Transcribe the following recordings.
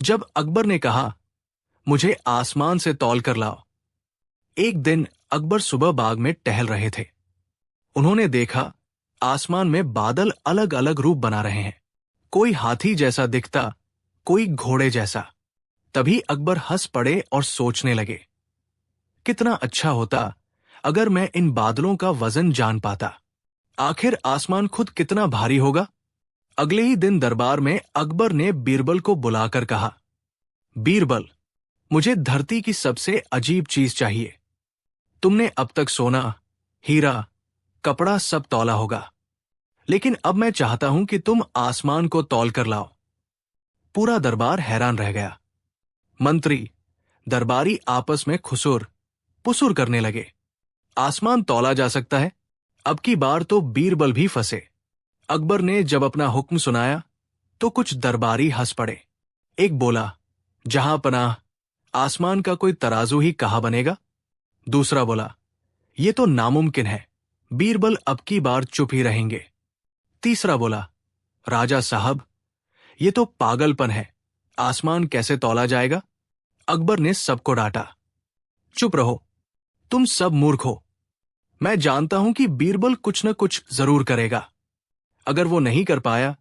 जब अकबर ने कहा, मुझे आसमान से तौल कर लाओ। एक दिन अकबर सुबह बाग में टहल रहे थे। उन्होंने देखा आसमान में बादल अलग अलग रूप बना रहे हैं। कोई हाथी जैसा दिखता, कोई घोड़े जैसा। तभी अकबर हंस पड़े और सोचने लगे, कितना अच्छा होता अगर मैं इन बादलों का वजन जान पाता। आखिर आसमान खुद कितना भारी होगा। अगले ही दिन दरबार में अकबर ने बीरबल को बुलाकर कहा, बीरबल, मुझे धरती की सबसे अजीब चीज चाहिए। तुमने अब तक सोना, हीरा, कपड़ा सब तौला होगा, लेकिन अब मैं चाहता हूं कि तुम आसमान को तौल कर लाओ। पूरा दरबार हैरान रह गया। मंत्री, दरबारी आपस में खुसुर पुसुर करने लगे। आसमान तौला जा सकता है? अब की बार तो बीरबल भी फंसे। अकबर ने जब अपना हुक्म सुनाया तो कुछ दरबारी हंस पड़े। एक बोला, जहां पनाह, आसमान का कोई तराजू ही कहाँ बनेगा। दूसरा बोला, ये तो नामुमकिन है, बीरबल अब की बार चुप ही रहेंगे। तीसरा बोला, राजा साहब, ये तो पागलपन है, आसमान कैसे तौला जाएगा। अकबर ने सबको डांटा, चुप रहो, तुम सब मूर्ख हो। मैं जानता हूं कि बीरबल कुछ न कुछ जरूर करेगा। अगर वो नहीं कर पाया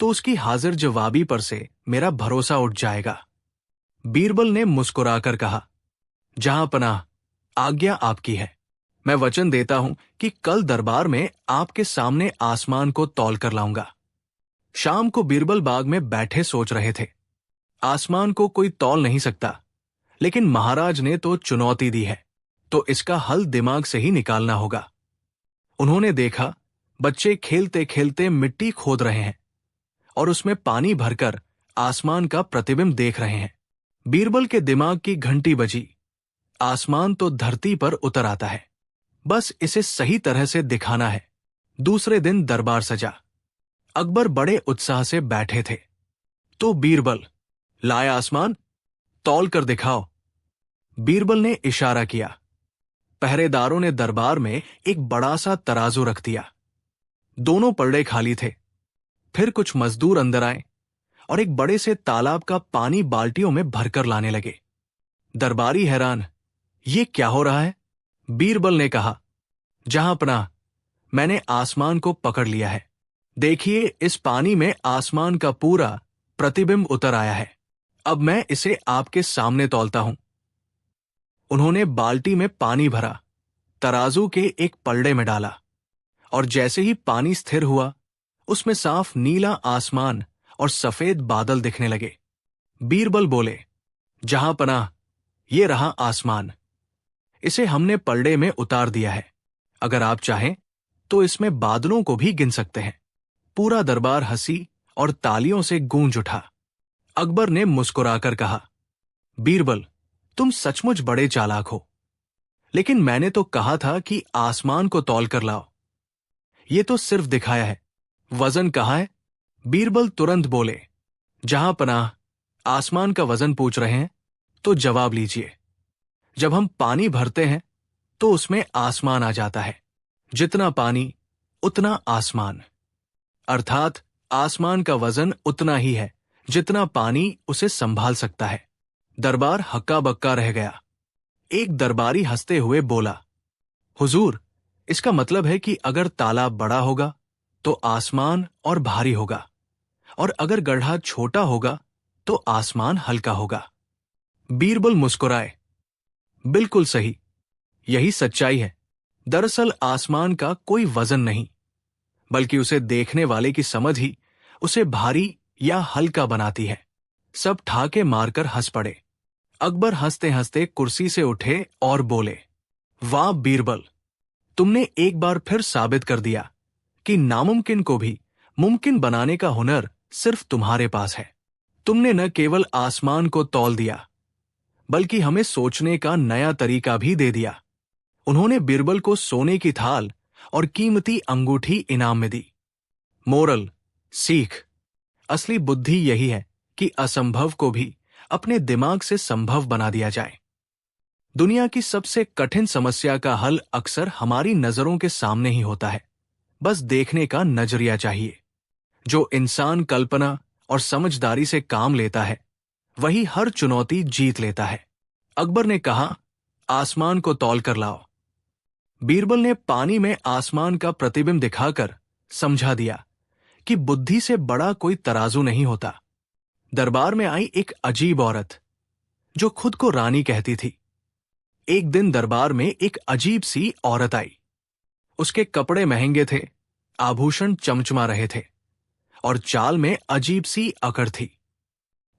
तो उसकी हाजिर जवाबी पर से मेरा भरोसा उठ जाएगा। बीरबल ने मुस्कुराकर कहा, जहां पनाह, आज्ञा आपकी है। मैं वचन देता हूं कि कल दरबार में आपके सामने आसमान को तौल कर लाऊंगा। शाम को बीरबल बाग में बैठे सोच रहे थे। आसमान को कोई तौल नहीं सकता, लेकिन महाराज ने तो चुनौती दी है, तो इसका हल दिमाग से ही निकालना होगा। उन्होंने देखा बच्चे खेलते खेलते मिट्टी खोद रहे हैं और उसमें पानी भरकर आसमान का प्रतिबिंब देख रहे हैं। बीरबल के दिमाग की घंटी बजी। आसमान तो धरती पर उतर आता है, बस इसे सही तरह से दिखाना है। दूसरे दिन दरबार सजा। अकबर बड़े उत्साह से बैठे थे। तो बीरबल, लाए आसमान, तौल कर दिखाओ। बीरबल ने इशारा किया। पहरेदारों ने दरबार में एक बड़ा सा तराजू रख दिया। दोनों पलड़े खाली थे। फिर कुछ मजदूर अंदर आए और एक बड़े से तालाब का पानी बाल्टियों में भरकर लाने लगे। दरबारी हैरान, ये क्या हो रहा है। बीरबल ने कहा, जहां पनाह, मैंने आसमान को पकड़ लिया है। देखिए, इस पानी में आसमान का पूरा प्रतिबिंब उतर आया है। अब मैं इसे आपके सामने तौलता हूं। उन्होंने बाल्टी में पानी भरा, तराजू के एक पलड़े में डाला, और जैसे ही पानी स्थिर हुआ, उसमें साफ नीला आसमान और सफेद बादल दिखने लगे। बीरबल बोले, जहां पनाह, ये रहा आसमान। इसे हमने पलड़े में उतार दिया है। अगर आप चाहें तो इसमें बादलों को भी गिन सकते हैं। पूरा दरबार हंसी और तालियों से गूंज उठा। अकबर ने मुस्कुराकर कहा, बीरबल, तुम सचमुच बड़े चालाक हो, लेकिन मैंने तो कहा था कि आसमान को तौल कर लाओ। ये तो सिर्फ दिखाया है, वजन कहाँ है। बीरबल तुरंत बोले, जहां पनाह, आसमान का वजन पूछ रहे हैं तो जवाब लीजिए। जब हम पानी भरते हैं तो उसमें आसमान आ जाता है। जितना पानी उतना आसमान, अर्थात आसमान का वजन उतना ही है जितना पानी उसे संभाल सकता है। दरबार हक्का बक्का रह गया। एक दरबारी हंसते हुए बोला, हुजूर, इसका मतलब है कि अगर तालाब बड़ा होगा तो आसमान और भारी होगा, और अगर गड्ढा छोटा होगा तो आसमान हल्का होगा। बीरबल मुस्कुराए, बिल्कुल सही, यही सच्चाई है। दरअसल आसमान का कोई वजन नहीं, बल्कि उसे देखने वाले की समझ ही उसे भारी या हल्का बनाती है। सब ठाके मारकर हंस पड़े। अकबर हंसते हंसते कुर्सी से उठे और बोले, वाह बीरबल, तुमने एक बार फिर साबित कर दिया कि नामुमकिन को भी मुमकिन बनाने का हुनर सिर्फ तुम्हारे पास है। तुमने न केवल आसमान को तौल दिया, बल्कि हमें सोचने का नया तरीका भी दे दिया। उन्होंने बीरबल को सोने की थाल और कीमती अंगूठी इनाम में दी। मोरल, सीख, असली बुद्धि यही है कि असंभव को भी अपने दिमाग से संभव बना दिया जाए। दुनिया की सबसे कठिन समस्या का हल अक्सर हमारी नजरों के सामने ही होता है, बस देखने का नजरिया चाहिए। जो इंसान कल्पना और समझदारी से काम लेता है, वही हर चुनौती जीत लेता है। अकबर ने कहा, आसमान को तौल कर लाओ। बीरबल ने पानी में आसमान का प्रतिबिंब दिखाकर समझा दिया कि बुद्धि से बड़ा कोई तराजू नहीं होता। दरबार में आई एक अजीब औरत जो खुद को रानी कहती थी। एक दिन दरबार में एक अजीब सी औरत आई। उसके कपड़े महंगे थे, आभूषण चमचमा रहे थे और चाल में अजीब सी अकड़ थी।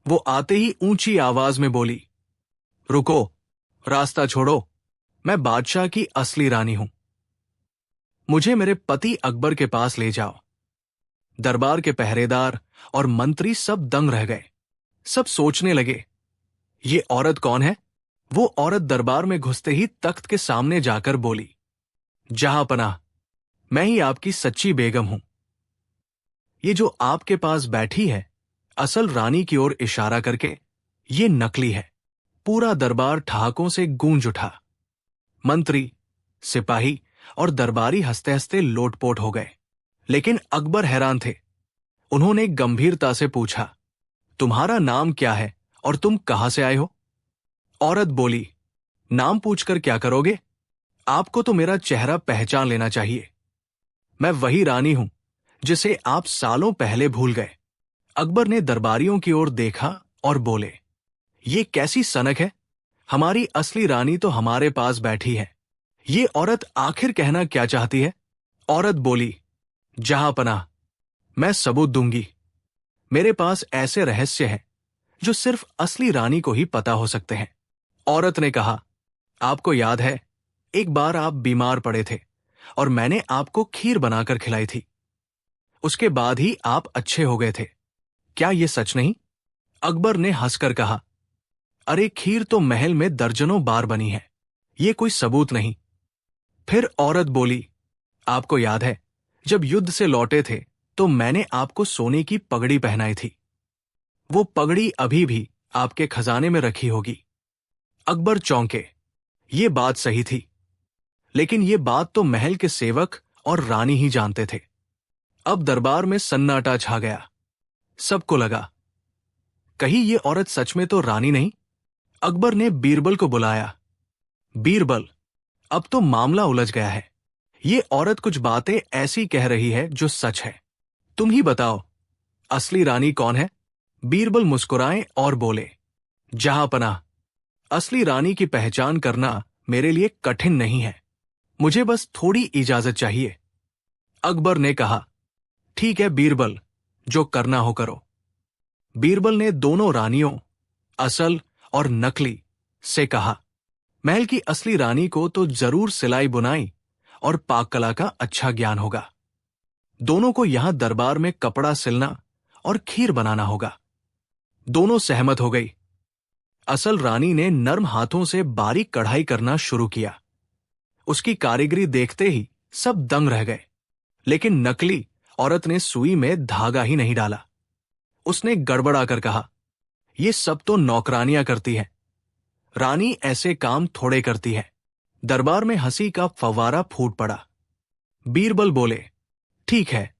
वो आते ही ऊंची आवाज में बोली, रुको, रास्ता छोड़ो, मैं बादशाह की असली रानी हूं। मुझे मेरे पति अकबर के पास ले जाओ। दरबार के पहरेदार और मंत्री सब दंग रह गए। सब सोचने लगे, ये औरत कौन है? वो औरत दरबार में घुसते ही तख्त के सामने जाकर बोली, जहांपनाह, मैं ही आपकी सच्ची बेगम हूं। ये जो आपके पास बैठी है, असल रानी की ओर इशारा करके, ये नकली है। पूरा दरबार ठहाकों से गूंज उठा। मंत्री, सिपाही और दरबारी हंसते हंसते लोटपोट हो गए। लेकिन अकबर हैरान थे। उन्होंने गंभीरता से पूछा, तुम्हारा नाम क्या है और तुम कहां से आए हो? औरत बोली, नाम पूछकर क्या करोगे? आपको तो मेरा चेहरा पहचान लेना चाहिए। मैं वही रानी हूं जिसे आप सालों पहले भूल गए। अकबर ने दरबारियों की ओर देखा और बोले, ये कैसी सनक है? हमारी असली रानी तो हमारे पास बैठी है। ये औरत आखिर कहना क्या चाहती है? औरत बोली, जहांपनाह, मैं सबूत दूंगी। मेरे पास ऐसे रहस्य हैं जो सिर्फ असली रानी को ही पता हो सकते हैं। औरत ने कहा, आपको याद है, एक बार आप बीमार पड़े थे और मैंने आपको खीर बनाकर खिलाई थी। उसके बाद ही आप अच्छे हो गए थे। क्या यह सच नहीं? अकबर ने हंसकर कहा, अरे खीर तो महल में दर्जनों बार बनी है, ये कोई सबूत नहीं। फिर औरत बोली, आपको याद है, जब युद्ध से लौटे थे तो मैंने आपको सोने की पगड़ी पहनाई थी। वो पगड़ी अभी भी आपके खजाने में रखी होगी। अकबर चौंके। ये बात सही थी, लेकिन ये बात तो महल के सेवक और रानी ही जानते थे। अब दरबार में सन्नाटा छा गया। सबको लगा, कहीं ये औरत सच में तो रानी नहीं? अकबर ने बीरबल को बुलाया। बीरबल, अब तो मामला उलझ गया है। ये औरत कुछ बातें ऐसी कह रही है जो सच है। तुम ही बताओ, असली रानी कौन है? बीरबल मुस्कुराए और बोले, जहांपनाह, असली रानी की पहचान करना मेरे लिए कठिन नहीं है। मुझे बस थोड़ी इजाजत चाहिए। अकबर ने कहा, ठीक है बीरबल, जो करना हो करो। बीरबल ने दोनों रानियों, असल और नकली, से कहा, महल की असली रानी को तो जरूर सिलाई बुनाई और पाक कला का अच्छा ज्ञान होगा। दोनों को यहां दरबार में कपड़ा सिलना और खीर बनाना होगा। दोनों सहमत हो गई। असल रानी ने नर्म हाथों से बारीक कढ़ाई करना शुरू किया। उसकी कारीगरी देखते ही सब दंग रह गए। लेकिन नकली औरत ने सुई में धागा ही नहीं डाला। उसने गड़बड़ाकर कहा, ये सब तो नौकरानियां करती हैं। रानी ऐसे काम थोड़े करती है। दरबार में हंसी का फव्वारा फूट पड़ा। बीरबल बोले, ठीक है,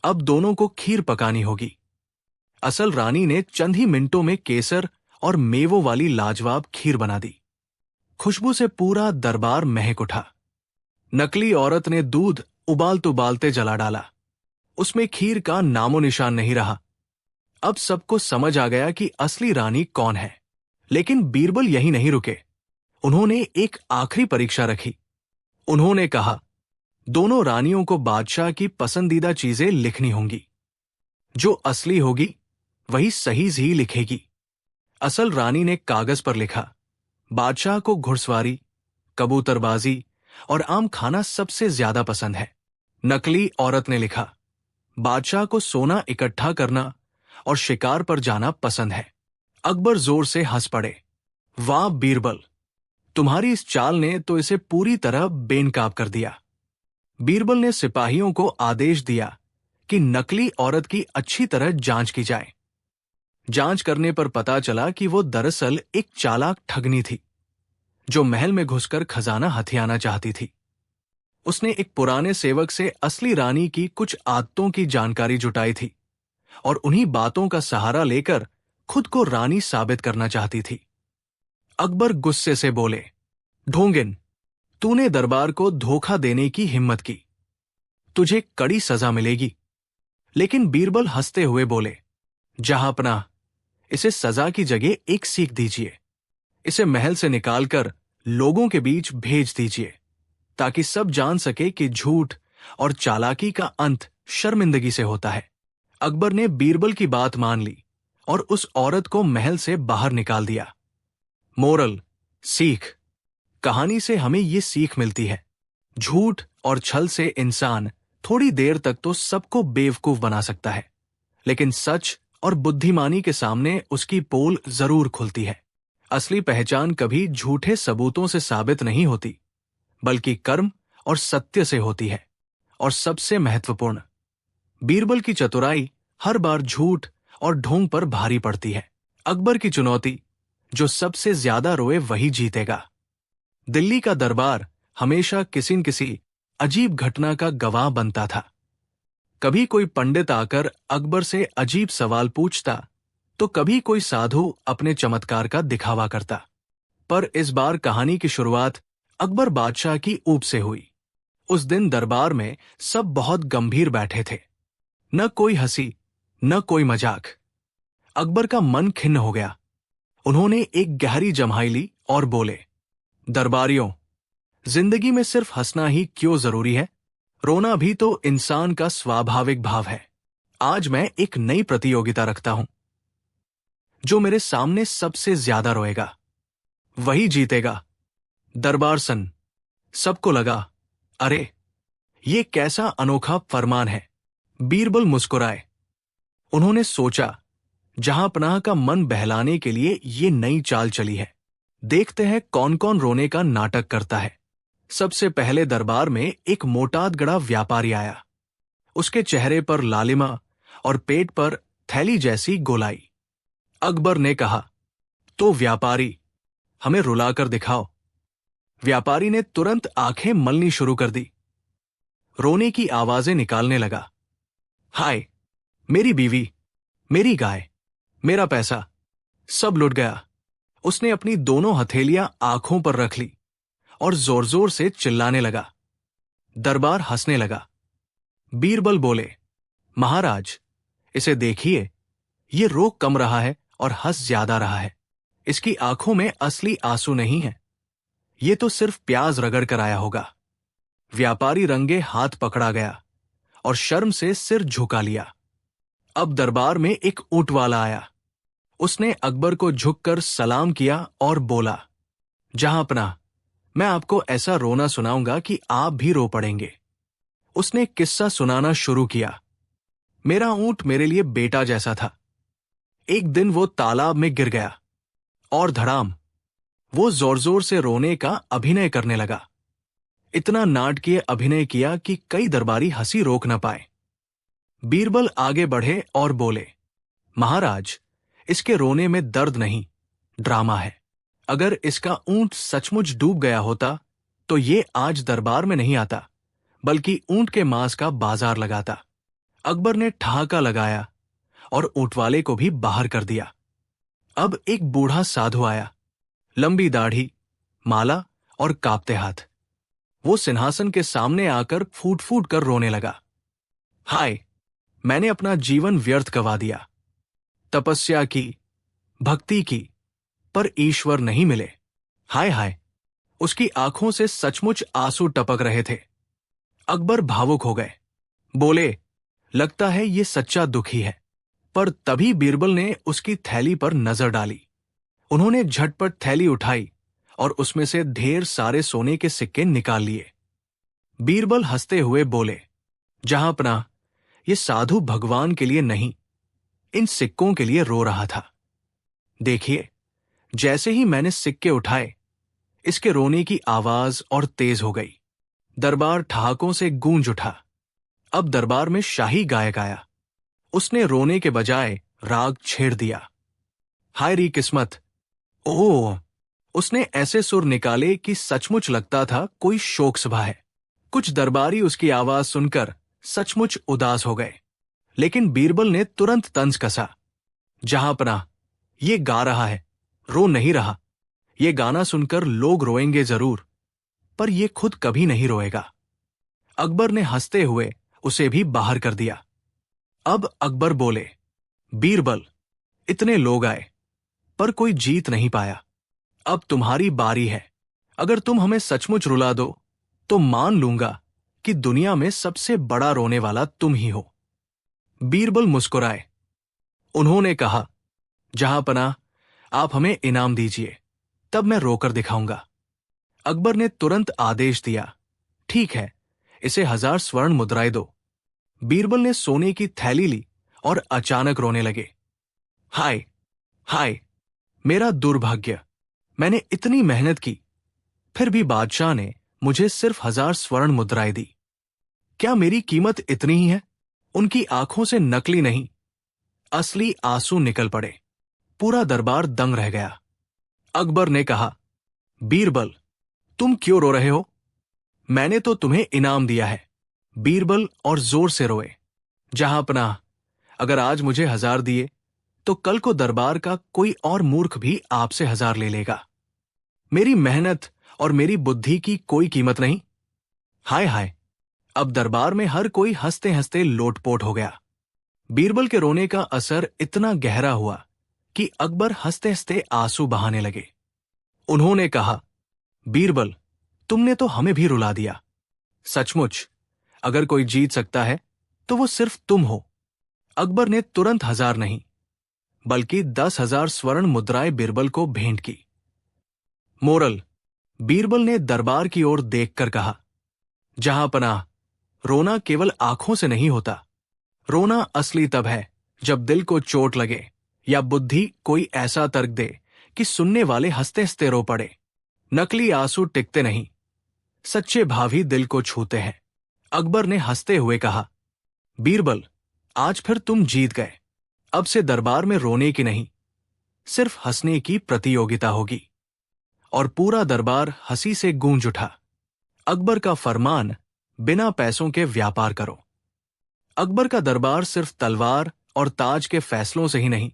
अब दोनों को खीर पकानी होगी। असल रानी ने चंद ही मिनटों में केसर और मेवों वाली लाजवाब खीर बना दी। खुशबू से पूरा दरबार महक उठा। नकली औरत ने दूध उबालते उबालते जला डाला। उसमें खीर का नामो निशान नहीं रहा। अब सबको समझ आ गया कि असली रानी कौन है। लेकिन बीरबल यही नहीं रुके। उन्होंने एक आखिरी परीक्षा रखी। उन्होंने कहा, दोनों रानियों को बादशाह की पसंदीदा चीजें लिखनी होंगी। जो असली होगी वही सही ही लिखेगी। असल रानी ने कागज पर लिखा, बादशाह को घुड़सवारी, कबूतरबाजी और आम खाना सबसे ज्यादा पसंद है। नकली औरत ने लिखा, बादशाह को सोना इकट्ठा करना और शिकार पर जाना पसंद है। अकबर जोर से हंस पड़े। वाह बीरबल, तुम्हारी इस चाल ने तो इसे पूरी तरह बेनकाब कर दिया। बीरबल ने सिपाहियों को आदेश दिया कि नकली औरत की अच्छी तरह जांच की जाए। जांच करने पर पता चला कि वो दरअसल एक चालाक ठगनी थी, जो महल में घुसकर खजाना हथियाना चाहती थी। उसने एक पुराने सेवक से असली रानी की कुछ आदतों की जानकारी जुटाई थी और उन्हीं बातों का सहारा लेकर खुद को रानी साबित करना चाहती थी। अकबर गुस्से से बोले, ढोंगिन, तूने दरबार को धोखा देने की हिम्मत की, तुझे कड़ी सजा मिलेगी। लेकिन बीरबल हंसते हुए बोले, जहांपनाह, इसे सजा की जगह एक सीख दीजिए। इसे महल से निकालकर लोगों के बीच भेज दीजिए, ताकि सब जान सके कि झूठ और चालाकी का अंत शर्मिंदगी से होता है। अकबर ने बीरबल की बात मान ली और उस औरत को महल से बाहर निकाल दिया। मोरल, सीख। कहानी से हमें ये सीख मिलती है, झूठ और छल से इंसान थोड़ी देर तक तो सबको बेवकूफ बना सकता है, लेकिन सच और बुद्धिमानी के सामने उसकी पोल जरूर खुलती है। असली पहचान कभी झूठे सबूतों से साबित नहीं होती, बल्कि कर्म और सत्य से होती है। और सबसे महत्वपूर्ण, बीरबल की चतुराई हर बार झूठ और ढोंग पर भारी पड़ती है। अकबर की चुनौती, जो सबसे ज्यादा रोए वही जीतेगा। दिल्ली का दरबार हमेशा किसी न किसी अजीब घटना का गवाह बनता था। कभी कोई पंडित आकर अकबर से अजीब सवाल पूछता, तो कभी कोई साधु अपने चमत्कार का दिखावा करता। पर इस बार कहानी की शुरुआत अकबर बादशाह की ऊप से हुई। उस दिन दरबार में सब बहुत गंभीर बैठे थे, न कोई हंसी न कोई मजाक। अकबर का मन खिन्न हो गया। उन्होंने एक गहरी जम्हाई ली और बोले, दरबारियों, जिंदगी में सिर्फ हंसना ही क्यों जरूरी है? रोना भी तो इंसान का स्वाभाविक भाव है। आज मैं एक नई प्रतियोगिता रखता हूं। जो मेरे सामने सबसे ज्यादा रोएगा वही जीतेगा। दरबार सन। सबको लगा, अरे ये कैसा अनोखा फरमान है। बीरबल मुस्कुराए। उन्होंने सोचा, जहांपनाह का मन बहलाने के लिए ये नई चाल चली है। देखते हैं कौन कौन रोने का नाटक करता है। सबसे पहले दरबार में एक मोटाद गड़ा व्यापारी आया। उसके चेहरे पर लालिमा और पेट पर थैली जैसी गोलाई। अकबर ने कहा, तो व्यापारी, हमें रुलाकर दिखाओ। व्यापारी ने तुरंत आंखें मलनी शुरू कर दी। रोने की आवाजें निकालने लगा। हाय, मेरी बीवी, मेरी गाय, मेरा पैसा, सब लुट गया। उसने अपनी दोनों हथेलियां आंखों पर रख ली और जोर जोर से चिल्लाने लगा। दरबार हंसने लगा। बीरबल बोले, महाराज, इसे देखिए, ये रो कम रहा है और हंस ज्यादा रहा है। इसकी आंखों में असली आंसू नहीं है, ये तो सिर्फ प्याज रगड़ कर आया होगा। व्यापारी रंगे हाथ पकड़ा गया और शर्म से सिर झुका लिया। अब दरबार में एक ऊंट वाला आया। उसने अकबर को झुककर सलाम किया और बोला, जहांपनाह, मैं आपको ऐसा रोना सुनाऊंगा कि आप भी रो पड़ेंगे। उसने किस्सा सुनाना शुरू किया। मेरा ऊंट मेरे लिए बेटा जैसा था। एक दिन वो तालाब में गिर गया और धड़ाम, वो जोर जोर से रोने का अभिनय करने लगा। इतना नाटकीय अभिनय किया कि कई दरबारी हंसी रोक न पाए। बीरबल आगे बढ़े और बोले, महाराज, इसके रोने में दर्द नहीं, ड्रामा है। अगर इसका ऊंट सचमुच डूब गया होता तो ये आज दरबार में नहीं आता, बल्कि ऊंट के मांस का बाजार लगाता। अकबर ने ठहाका लगाया और ऊंटवाले को भी बाहर कर दिया। अब एक बूढ़ा साधु आया, लंबी दाढ़ी, माला और कांपते हाथ। वो सिंहासन के सामने आकर फूट फूट कर रोने लगा। हाय, मैंने अपना जीवन व्यर्थ गवा दिया। तपस्या की, भक्ति की, पर ईश्वर नहीं मिले। हाय हाय। उसकी आंखों से सचमुच आंसू टपक रहे थे। अकबर भावुक हो गए। बोले, लगता है ये सच्चा दुखी है। पर तभी बीरबल ने उसकी थैली पर नजर डाली। उन्होंने झटपट थैली उठाई और उसमें से ढेर सारे सोने के सिक्के निकाल लिए। बीरबल हंसते हुए बोले, जहांपनाह, ये साधु भगवान के लिए नहीं, इन सिक्कों के लिए रो रहा था। देखिए, जैसे ही मैंने सिक्के उठाए, इसके रोने की आवाज और तेज हो गई। दरबार ठहाकों से गूंज उठा। अब दरबार में शाही गायक आया। उसने रोने के बजाय राग छेड़ दिया। हाय री किस्मत। ओह, उसने ऐसे सुर निकाले कि सचमुच लगता था कोई शोक सभा है। कुछ दरबारी उसकी आवाज सुनकर सचमुच उदास हो गए। लेकिन बीरबल ने तुरंत तंज कसा, जहांपनाह, ये गा रहा है, रो नहीं रहा। ये गाना सुनकर लोग रोएंगे जरूर, पर ये खुद कभी नहीं रोएगा। अकबर ने हंसते हुए उसे भी बाहर कर दिया। अब अकबर बोले, बीरबल, इतने लोग आए पर कोई जीत नहीं पाया। अब तुम्हारी बारी है। अगर तुम हमें सचमुच रुला दो तो मान लूंगा कि दुनिया में सबसे बड़ा रोने वाला तुम ही हो। बीरबल मुस्कुराए। उन्होंने कहा, जहांपनाह, आप हमें इनाम दीजिए, तब मैं रोकर दिखाऊंगा। अकबर ने तुरंत आदेश दिया, ठीक है, इसे 1000 स्वर्ण मुद्राएं दो। बीरबल ने सोने की थैली ली और अचानक रोने लगे। हाय हाय, मेरा दुर्भाग्य, मैंने इतनी मेहनत की, फिर भी बादशाह ने मुझे सिर्फ 1000 स्वर्ण मुद्राएं दी। क्या मेरी कीमत इतनी ही है? उनकी आंखों से नकली नहीं, असली आंसू निकल पड़े। पूरा दरबार दंग रह गया। अकबर ने कहा, बीरबल, तुम क्यों रो रहे हो? मैंने तो तुम्हें इनाम दिया है। बीरबल और जोर से रोए। जहांपनाह, अगर आज मुझे 1000 दिए तो कल को दरबार का कोई और मूर्ख भी आपसे 1000 ले लेगा। मेरी मेहनत और मेरी बुद्धि की कोई कीमत नहीं। हाय हाय, अब दरबार में हर कोई हंसते हंसते लोटपोट हो गया। बीरबल के रोने का असर इतना गहरा हुआ कि अकबर हंसते हंसते आंसू बहाने लगे। उन्होंने कहा, बीरबल, तुमने तो हमें भी रुला दिया। सचमुच, अगर कोई जीत सकता है तो वो सिर्फ तुम हो। अकबर ने तुरंत 1000 नहीं बल्कि 10,000 स्वर्ण मुद्राएं बीरबल को भेंट की। मोरल, बीरबल ने दरबार की ओर देखकर कहा, जहांपनाह, रोना केवल आंखों से नहीं होता। रोना असली तब है जब दिल को चोट लगे या बुद्धि कोई ऐसा तर्क दे कि सुनने वाले हंसते हंसते रो पड़े। नकली आंसू टिकते नहीं, सच्चे भाव ही दिल को छूते हैं। अकबर ने हंसते हुए कहा, बीरबल, आज फिर तुम जीत गए। अब से दरबार में रोने की नहीं, सिर्फ हंसने की प्रतियोगिता होगी। और पूरा दरबार हंसी से गूंज उठा। अकबर का फरमान, बिना पैसों के व्यापार करो। अकबर का दरबार सिर्फ तलवार और ताज के फैसलों से ही नहीं,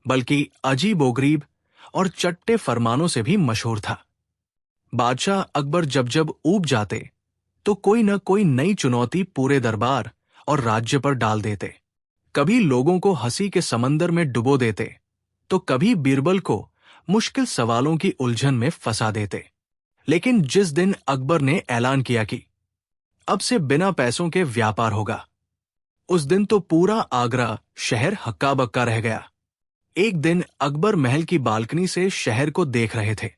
बल्कि अजीबोगरीब और चट्टे फरमानों से भी मशहूर था। बादशाह अकबर जब जब ऊब जाते तो कोई न कोई नई चुनौती पूरे दरबार और राज्य पर डाल देते। कभी लोगों को हंसी के समंदर में डुबो देते तो कभी बीरबल को मुश्किल सवालों की उलझन में फंसा देते। लेकिन जिस दिन अकबर ने ऐलान किया कि अब से बिना पैसों के व्यापार होगा, उस दिन तो पूरा आगरा शहर हक्का बक्का रह गया। एक दिन अकबर महल की बालकनी से शहर को देख रहे थे।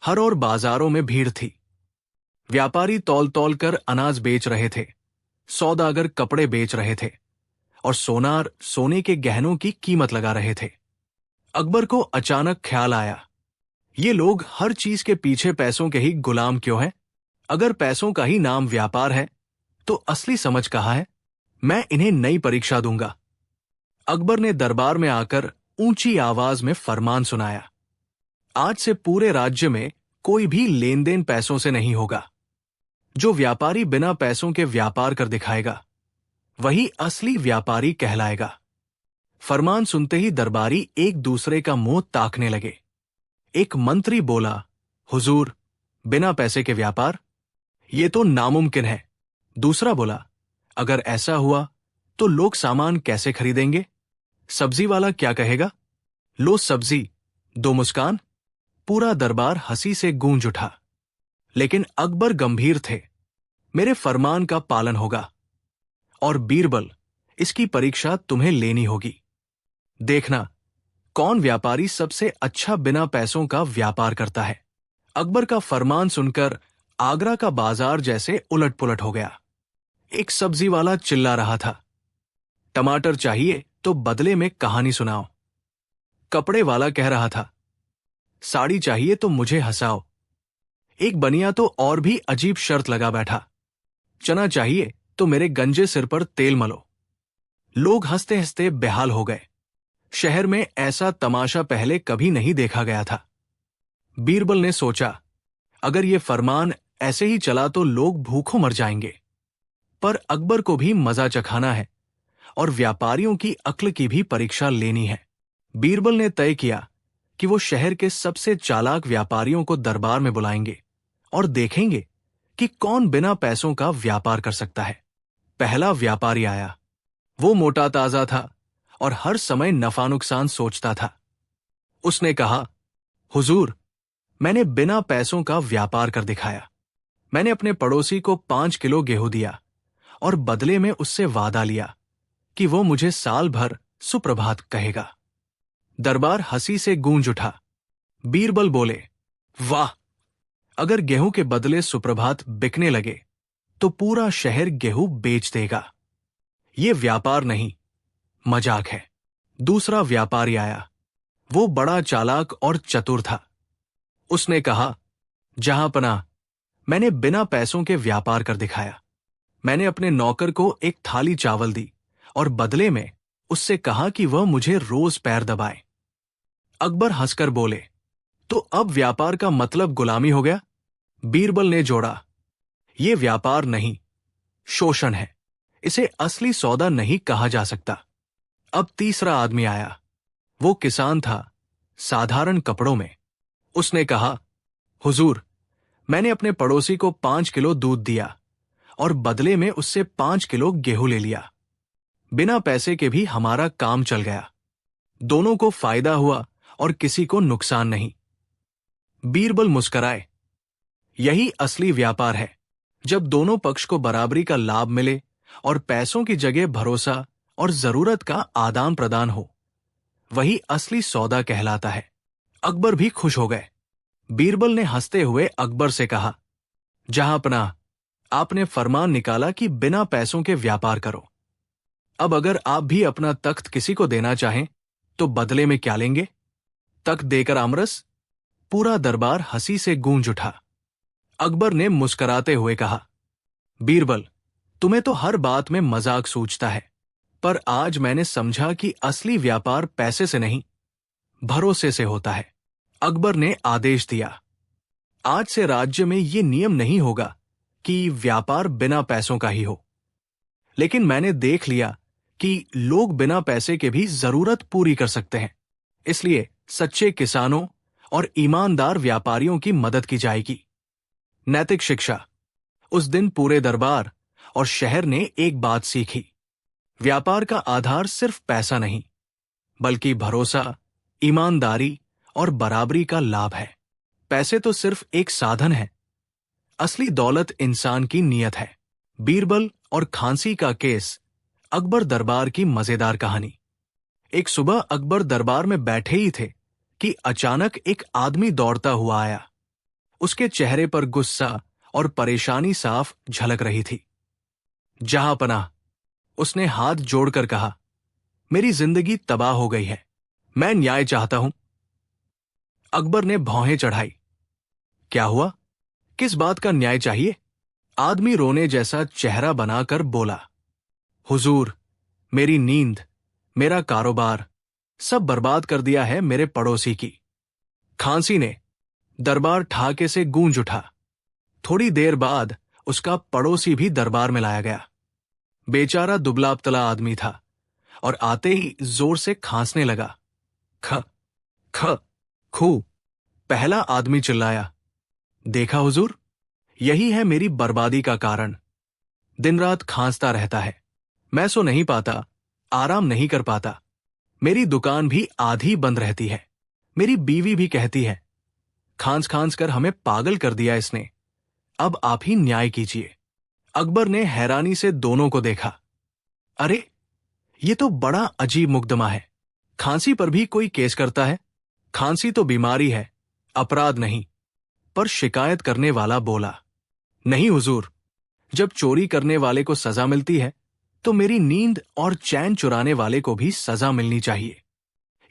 हर ओर बाजारों में भीड़ थी। व्यापारी तौल तौल कर अनाज बेच रहे थे, सौदागर कपड़े बेच रहे थे और सोनार सोने के गहनों की कीमत लगा रहे थे। अकबर को अचानक ख्याल आया, ये लोग हर चीज के पीछे पैसों के ही गुलाम क्यों हैं? अगर पैसों का ही नाम व्यापार है तो असली समझ कहाँ है? मैं इन्हें नई परीक्षा दूंगा। अकबर ने दरबार में आकर ऊंची आवाज में फरमान सुनाया, आज से पूरे राज्य में कोई भी लेन देन पैसों से नहीं होगा। जो व्यापारी बिना पैसों के व्यापार कर दिखाएगा वही असली व्यापारी कहलाएगा। फरमान सुनते ही दरबारी एक दूसरे का मुंह ताकने लगे। एक मंत्री बोला, हुजूर, बिना पैसे के व्यापार, ये तो नामुमकिन है। दूसरा बोला, अगर ऐसा हुआ तो लोग सामान कैसे खरीदेंगे? सब्जी वाला क्या कहेगा? लो सब्जी, दो मुस्कान। पूरा दरबार हंसी से गूंज उठा। लेकिन अकबर गंभीर थे, मेरे फरमान का पालन होगा। और बीरबल, इसकी परीक्षा तुम्हें लेनी होगी। देखना कौन व्यापारी सबसे अच्छा बिना पैसों का व्यापार करता है। अकबर का फरमान सुनकर आगरा का बाजार जैसे उलट पुलट हो गया। एक सब्जी वाला चिल्ला रहा था, टमाटर चाहिए तो बदले में कहानी सुनाओ। कपड़े वाला कह रहा था, साड़ी चाहिए तो मुझे हंसाओ। एक बनिया तो और भी अजीब शर्त लगा बैठा, चना चाहिए तो मेरे गंजे सिर पर तेल मलो। लोग हंसते हंसते बेहाल हो गए। शहर में ऐसा तमाशा पहले कभी नहीं देखा गया था। बीरबल ने सोचा, अगर ये फरमान ऐसे ही चला तो लोग भूखों मर जाएंगे। पर अकबर को भी मजा चखाना है और व्यापारियों की अक्ल की भी परीक्षा लेनी है। बीरबल ने तय किया कि वो शहर के सबसे चालाक व्यापारियों को दरबार में बुलाएंगे और देखेंगे कि कौन बिना पैसों का व्यापार कर सकता है। पहला व्यापारी आया। वो मोटा ताजा था और हर समय नफा नुकसान सोचता था। उसने कहा, हुजूर, मैंने बिना पैसों का व्यापार कर दिखाया। मैंने अपने पड़ोसी को 5 किलो गेहूं दिया और बदले में उससे वादा लिया कि वो मुझे साल भर सुप्रभात कहेगा। दरबार हंसी से गूंज उठा। बीरबल बोले, वाह, अगर गेहूं के बदले सुप्रभात बिकने लगे तो पूरा शहर गेहूं बेच देगा। ये व्यापार नहीं, मजाक है। दूसरा व्यापारी आया। वो बड़ा चालाक और चतुर था। उसने कहा, जहांपनाह, मैंने बिना पैसों के व्यापार कर दिखाया। मैंने अपने नौकर को एक थाली चावल दी और बदले में उससे कहा कि वह मुझे रोज पैर दबाए। अकबर हंसकर बोले, तो अब व्यापार का मतलब गुलामी हो गया? बीरबल ने जोड़ा, यह व्यापार नहीं, शोषण है। इसे असली सौदा नहीं कहा जा सकता। अब तीसरा आदमी आया। वो किसान था, साधारण कपड़ों में। उसने कहा, हुजूर, मैंने अपने पड़ोसी को 5 किलो दूध दिया और बदले में उससे 5 किलो गेहूं ले लिया। बिना पैसे के भी हमारा काम चल गया। दोनों को फायदा हुआ और किसी को नुकसान नहीं। बीरबल मुस्कराए। यही असली व्यापार है, जब दोनों पक्ष को बराबरी का लाभ मिले और पैसों की जगह भरोसा और जरूरत का आदान प्रदान हो। वही असली सौदा कहलाता है। अकबर भी खुश हो गए। बीरबल ने हंसते हुए अकबर से कहा, जहांपनाह, आपने फरमान निकाला कि बिना पैसों के व्यापार करो। अब अगर आप भी अपना तख्त किसी को देना चाहें तो बदले में क्या लेंगे? तख्त देकर आमरस? पूरा दरबार हंसी से गूंज उठा। अकबर ने मुस्कराते हुए कहा, बीरबल, तुम्हें तो हर बात में मजाक सूझता है, पर आज मैंने समझा कि असली व्यापार पैसे से नहीं, भरोसे से होता है। अकबर ने आदेश दिया, आज से राज्य में ये नियम नहीं होगा कि व्यापार बिना पैसों का ही हो। लेकिन मैंने देख लिया कि लोग बिना पैसे के भी जरूरत पूरी कर सकते हैं। इसलिए सच्चे किसानों और ईमानदार व्यापारियों की मदद की जाएगी। नैतिक शिक्षा। उस दिन पूरे दरबार और शहर ने एक बात सीखी। व्यापार का आधार सिर्फ पैसा नहीं, बल्कि भरोसा, ईमानदारी और बराबरी का लाभ है। पैसे तो सिर्फ एक साधन है, असली दौलत इंसान की नीयत है। बीरबल और खांसी का केस। अकबर दरबार की मजेदार कहानी। एक सुबह अकबर दरबार में बैठे ही थे कि अचानक एक आदमी दौड़ता हुआ आया। उसके चेहरे पर गुस्सा और परेशानी साफ झलक रही थी। जहांपनाह, उसने हाथ जोड़कर कहा, मेरी जिंदगी तबाह हो गई है, मैं न्याय चाहता हूं। अकबर ने भौहें चढ़ाई। क्या हुआ? किस बात का न्याय चाहिए? आदमी रोने जैसा चेहरा बनाकर बोला, हुजूर, मेरी नींद, मेरा कारोबार सब बर्बाद कर दिया है मेरे पड़ोसी की। खांसी ने। दरबार ठाके से गूंज उठा। थोड़ी देर बाद उसका पड़ोसी भी दरबार में लाया गया। बेचारा दुबला पतला आदमी था और आते ही जोर से खांसने लगा। ख ख खू। पहला आदमी चिल्लाया, देखा हुजूर, यही है मेरी बर्बादी का कारण। दिन रात खांसता रहता है, मैं सो नहीं पाता, आराम नहीं कर पाता। मेरी दुकान भी आधी बंद रहती है। मेरी बीवी भी कहती है, खांस खांस कर हमें पागल कर दिया इसने। अब आप ही न्याय कीजिए। अकबर ने हैरानी से दोनों को देखा। अरे, ये तो बड़ा अजीब मुकदमा है। खांसी पर भी कोई केस करता है? खांसी तो बीमारी है, अपराध नहीं। पर शिकायत करने वाला बोला, नहीं हुजूर, जब चोरी करने वाले को सजा मिलती है तो मेरी नींद और चैन चुराने वाले को भी सजा मिलनी चाहिए।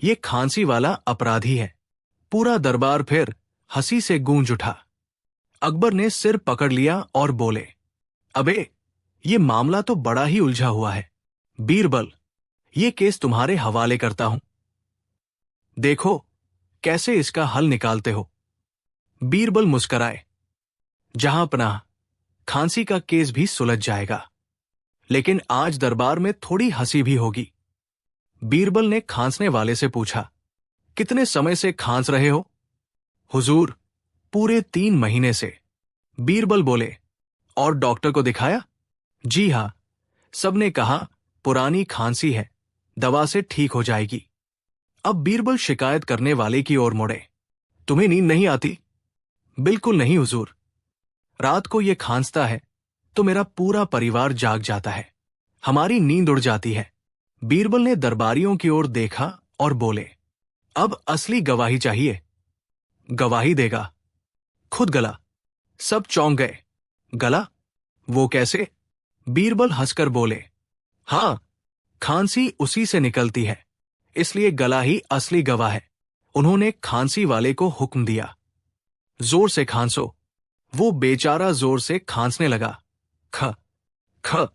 ये खांसी वाला अपराधी है। पूरा दरबार फिर हंसी से गूंज उठा। अकबर ने सिर पकड़ लिया और बोले, अबे, ये मामला तो बड़ा ही उलझा हुआ है। बीरबल, ये केस तुम्हारे हवाले करता हूं। देखो कैसे इसका हल निकालते हो। बीरबल मुस्कराए। जहांपनाह, खांसी का केस भी सुलझ जाएगा, लेकिन आज दरबार में थोड़ी हंसी भी होगी। बीरबल ने खांसने वाले से पूछा, कितने समय से खांस रहे हो? हुजूर, पूरे 3 महीने से। बीरबल बोले, और डॉक्टर को दिखाया? जी हां, सबने कहा पुरानी खांसी है, दवा से ठीक हो जाएगी। अब बीरबल शिकायत करने वाले की ओर मुड़े, तुम्हें नींद नहीं आती? बिल्कुल नहीं हुजूर, रात को ये खांसता है तो मेरा पूरा परिवार जाग जाता है, हमारी नींद उड़ जाती है। बीरबल ने दरबारियों की ओर देखा और बोले, अब असली गवाही चाहिए। गवाही देगा? खुद गला। सब चौंक गए। गला? वो कैसे? बीरबल हंसकर बोले, हां, खांसी उसी से निकलती है, इसलिए गला ही असली गवाह है। उन्होंने खांसी वाले को हुक्म दिया, जोर से खांसो। वो बेचारा जोर से खांसने लगा। ख ख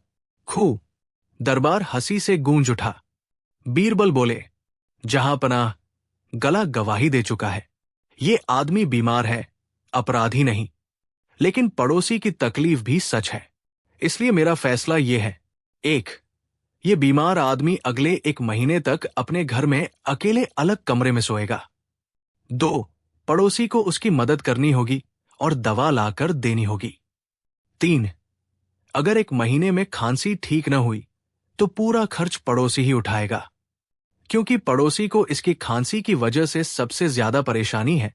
खू। दरबार हंसी से गूंज उठा। बीरबल बोले, जहां पनाह, गला गवाही दे चुका है। ये आदमी बीमार है, अपराधी नहीं, लेकिन पड़ोसी की तकलीफ भी सच है। इसलिए मेरा फैसला यह है, 1, ये बीमार आदमी अगले 1 महीने तक अपने घर में अकेले अलग कमरे में सोएगा। 2, पड़ोसी को उसकी मदद करनी होगी और दवा लाकर देनी होगी। 3, अगर 1 महीने में खांसी ठीक न हुई तो पूरा खर्च पड़ोसी ही उठाएगा, क्योंकि पड़ोसी को इसकी खांसी की वजह से सबसे ज्यादा परेशानी है,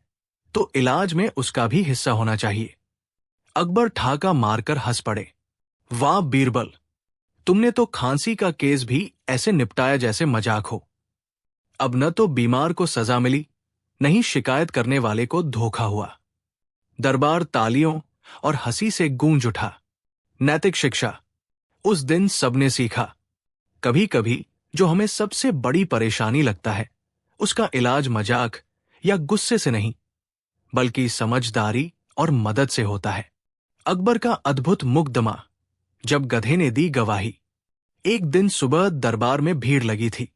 तो इलाज में उसका भी हिस्सा होना चाहिए। अकबर ठाका मारकर हंस पड़े। वाह बीरबल, तुमने तो खांसी का केस भी ऐसे निपटाया जैसे मजाक हो। अब न तो बीमार को सजा मिली, न ही शिकायत करने वाले को धोखा हुआ। दरबार तालियों और हंसी से गूंज उठा। नैतिक शिक्षा। उस दिन सबने सीखा, कभी कभी जो हमें सबसे बड़ी परेशानी लगता है, उसका इलाज मजाक या गुस्से से नहीं, बल्कि समझदारी और मदद से होता है। अकबर का अद्भुत मुकदमा। जब गधे ने दी गवाही। एक दिन सुबह दरबार में भीड़ लगी थी।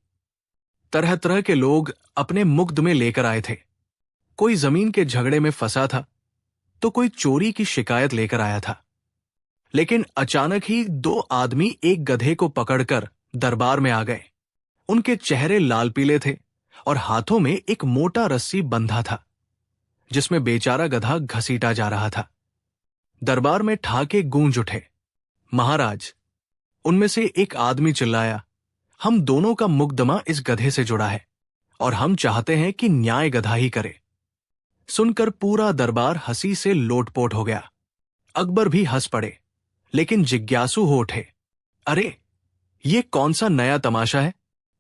तरह तरह के लोग अपने मुकदमे लेकर आए थे। कोई जमीन के झगड़े में फंसा था, तो कोई चोरी की शिकायत लेकर आया था। लेकिन अचानक ही 2 आदमी एक गधे को पकड़कर दरबार में आ गए। उनके चेहरे लाल पीले थे और हाथों में एक मोटा रस्सी बंधा था, जिसमें बेचारा गधा घसीटा जा रहा था। दरबार में ठाके गूंज उठे। महाराज, उनमें से एक आदमी चिल्लाया, हम दोनों का मुकदमा इस गधे से जुड़ा है और हम चाहते हैं कि न्याय गधा ही करे। सुनकर पूरा दरबार हंसी से लोटपोट हो गया। अकबर भी हंस पड़े, लेकिन जिज्ञासु हो उठे, अरे ये कौन सा नया तमाशा है?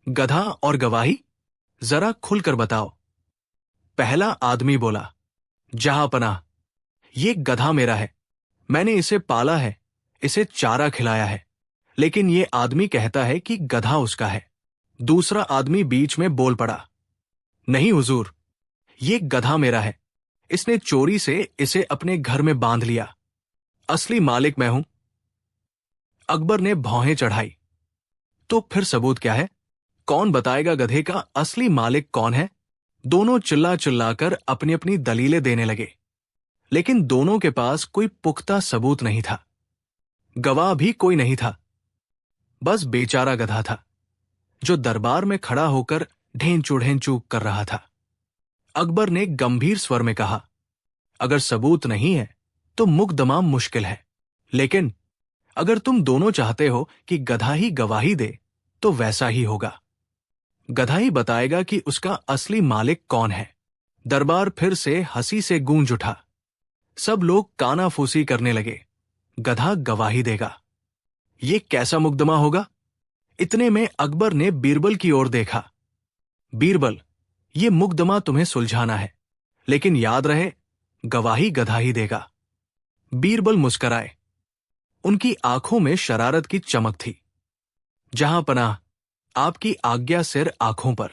गधा और गवाही, जरा खुलकर बताओ। पहला आदमी बोला, जहांपनाह, ये गधा मेरा है, मैंने इसे पाला है, इसे चारा खिलाया है, लेकिन ये आदमी कहता है कि गधा उसका है। दूसरा आदमी बीच में बोल पड़ा, नहीं हुजूर, ये गधा मेरा है, इसने चोरी से इसे अपने घर में बांध लिया, असली मालिक मैं हूं। अकबर ने भौहें चढ़ाई, तो फिर सबूत क्या है? कौन बताएगा गधे का असली मालिक कौन है? दोनों चिल्ला चिल्लाकर अपनी अपनी दलीलें देने लगे, लेकिन दोनों के पास कोई पुख्ता सबूत नहीं था। गवाह भी कोई नहीं था, बस बेचारा गधा था, जो दरबार में खड़ा होकर ढेंचू ढेंचू कर रहा था। अकबर ने गंभीर स्वर में कहा, अगर सबूत नहीं है तो मुकदमा मुश्किल है, लेकिन अगर तुम दोनों चाहते हो कि गधा ही गवाही दे तो वैसा ही होगा। गधा ही बताएगा कि उसका असली मालिक कौन है। दरबार फिर से हंसी से गूंज उठा। सब लोग कानाफूसी करने लगे, गधा गवाही देगा, ये कैसा मुकदमा होगा? इतने में अकबर ने बीरबल की ओर देखा। बीरबल, ये मुकदमा तुम्हें सुलझाना है, लेकिन याद रहे, गवाही गधा ही देगा। बीरबल मुस्कराए, उनकी आंखों में शरारत की चमक थी। जहां पनाह, आपकी आज्ञा सिर आंखों पर।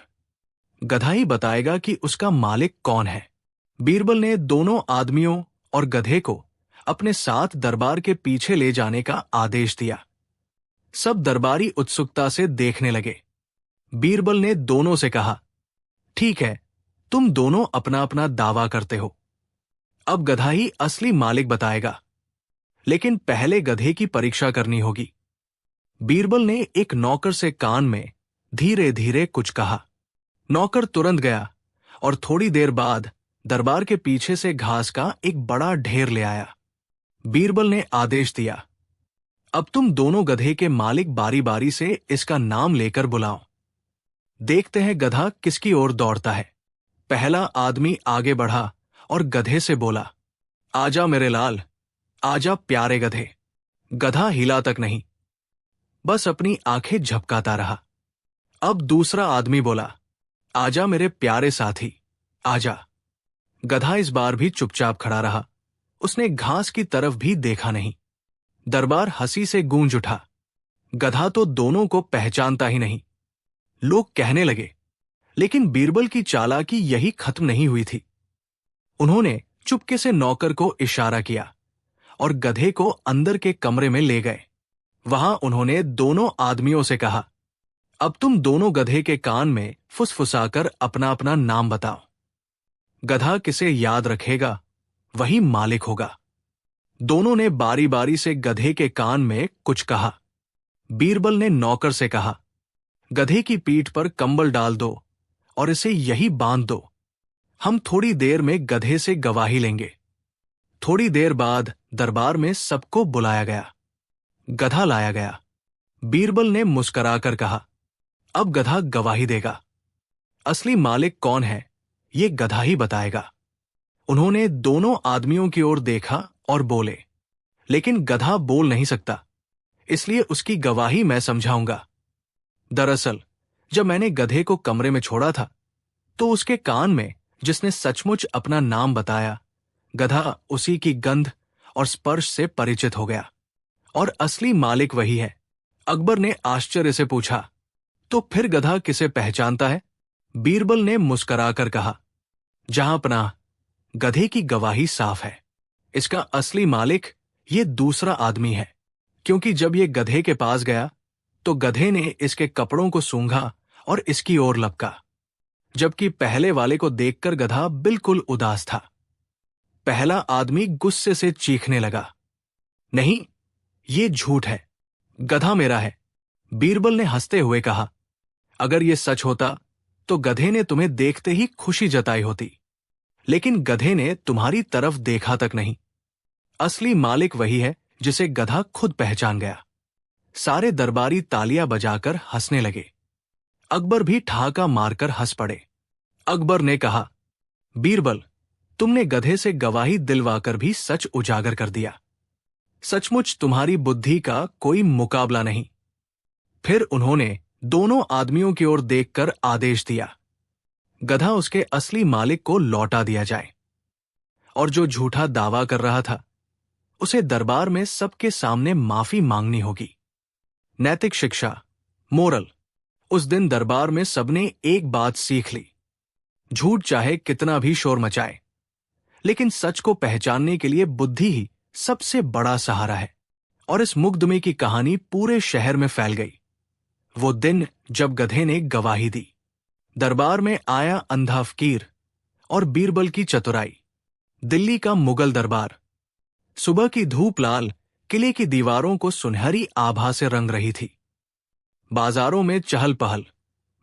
गधा ही बताएगा कि उसका मालिक कौन है। बीरबल ने दोनों आदमियों और गधे को अपने साथ दरबार के पीछे ले जाने का आदेश दिया। सब दरबारी उत्सुकता से देखने लगे। बीरबल ने दोनों से कहा, ठीक है, तुम दोनों अपना अपना दावा करते हो। अब गधा ही असली मालिक बताएगा, लेकिन पहले गधे की परीक्षा करनी होगी। बीरबल ने एक नौकर से कान में धीरे धीरे कुछ कहा। नौकर तुरंत गया और थोड़ी देर बाद दरबार के पीछे से घास का एक बड़ा ढेर ले आया। बीरबल ने आदेश दिया, अब तुम दोनों गधे के मालिक बारी बारी से इसका नाम लेकर बुलाओ। देखते हैं गधा किसकी ओर दौड़ता है। पहला आदमी आगे बढ़ा और गधे से बोला, आजा मेरे लाल, आजा प्यारे गधे। गधा हिला तक नहीं, बस अपनी आंखें झपकाता रहा। अब दूसरा आदमी बोला, आजा मेरे प्यारे साथी, आजा। गधा इस बार भी चुपचाप खड़ा रहा। उसने घास की तरफ भी देखा नहीं। दरबार हंसी से गूंज उठा। गधा तो दोनों को पहचानता ही नहीं। लोग कहने लगे, लेकिन बीरबल की चालाकी यही खत्म नहीं हुई थी। उन्होंने चुपके से नौकर को इशारा किया और गधे को अंदर के कमरे में ले गए। वहां उन्होंने दोनों आदमियों से कहा, अब तुम दोनों गधे के कान में फुसफुसाकर अपना अपना नाम बताओ। गधा किसे याद रखेगा वही मालिक होगा। दोनों ने बारी बारी से गधे के कान में कुछ कहा। बीरबल ने नौकर से कहा, गधे की पीठ पर कंबल डाल दो और इसे यही बांध दो। हम थोड़ी देर में गधे से गवाही लेंगे। थोड़ी देर बाद दरबार में सबको बुलाया गया। गधा लाया गया। बीरबल ने मुस्कुराकर कहा, अब गधा गवाही देगा। असली मालिक कौन है ये गधा ही बताएगा। उन्होंने दोनों आदमियों की ओर देखा और बोले, लेकिन गधा बोल नहीं सकता, इसलिए उसकी गवाही मैं समझाऊंगा। दरअसल जब मैंने गधे को कमरे में छोड़ा था तो उसके कान में जिसने सचमुच अपना नाम बताया, गधा उसी की गंध और स्पर्श से परिचित हो गया और असली मालिक वही है। अकबर ने आश्चर्य से पूछा, तो फिर गधा किसे पहचानता है? बीरबल ने मुस्कुराकर कहा, जहां पनाह, गधे की गवाही साफ है। इसका असली मालिक ये दूसरा आदमी है, क्योंकि जब ये गधे के पास गया तो गधे ने इसके कपड़ों को सूंघा और इसकी ओर लपका, जबकि पहले वाले को देखकर गधा बिल्कुल उदास था। पहला आदमी गुस्से से चीखने लगा, नहीं, ये झूठ है, गधा मेरा है। बीरबल ने हंसते हुए कहा, अगर ये सच होता तो गधे ने तुम्हें देखते ही खुशी जताई होती, लेकिन गधे ने तुम्हारी तरफ देखा तक नहीं। असली मालिक वही है जिसे गधा खुद पहचान गया। सारे दरबारी तालियां बजाकर हंसने लगे। अकबर भी ठहाका मारकर हंस पड़े। अकबर ने कहा, बीरबल, तुमने गधे से गवाही दिलवाकर भी सच उजागर कर दिया। सचमुच तुम्हारी बुद्धि का कोई मुकाबला नहीं। फिर उन्होंने दोनों आदमियों की ओर देखकर आदेश दिया, गधा उसके असली मालिक को लौटा दिया जाए, और जो झूठा दावा कर रहा था उसे दरबार में सबके सामने माफी मांगनी होगी। नैतिक शिक्षा, मोरल। उस दिन दरबार में सबने एक बात सीख ली, झूठ चाहे कितना भी शोर मचाए, लेकिन सच को पहचानने के लिए बुद्धि ही सबसे बड़ा सहारा है। और इस मुकदमे की कहानी पूरे शहर में फैल गई। वो दिन जब गधे ने गवाही दी। दरबार में आया अंधा फकीर और बीरबल की चतुराई। दिल्ली का मुगल दरबार। सुबह की धूप लाल किले की दीवारों को सुनहरी आभा से रंग रही थी। बाजारों में चहल पहल,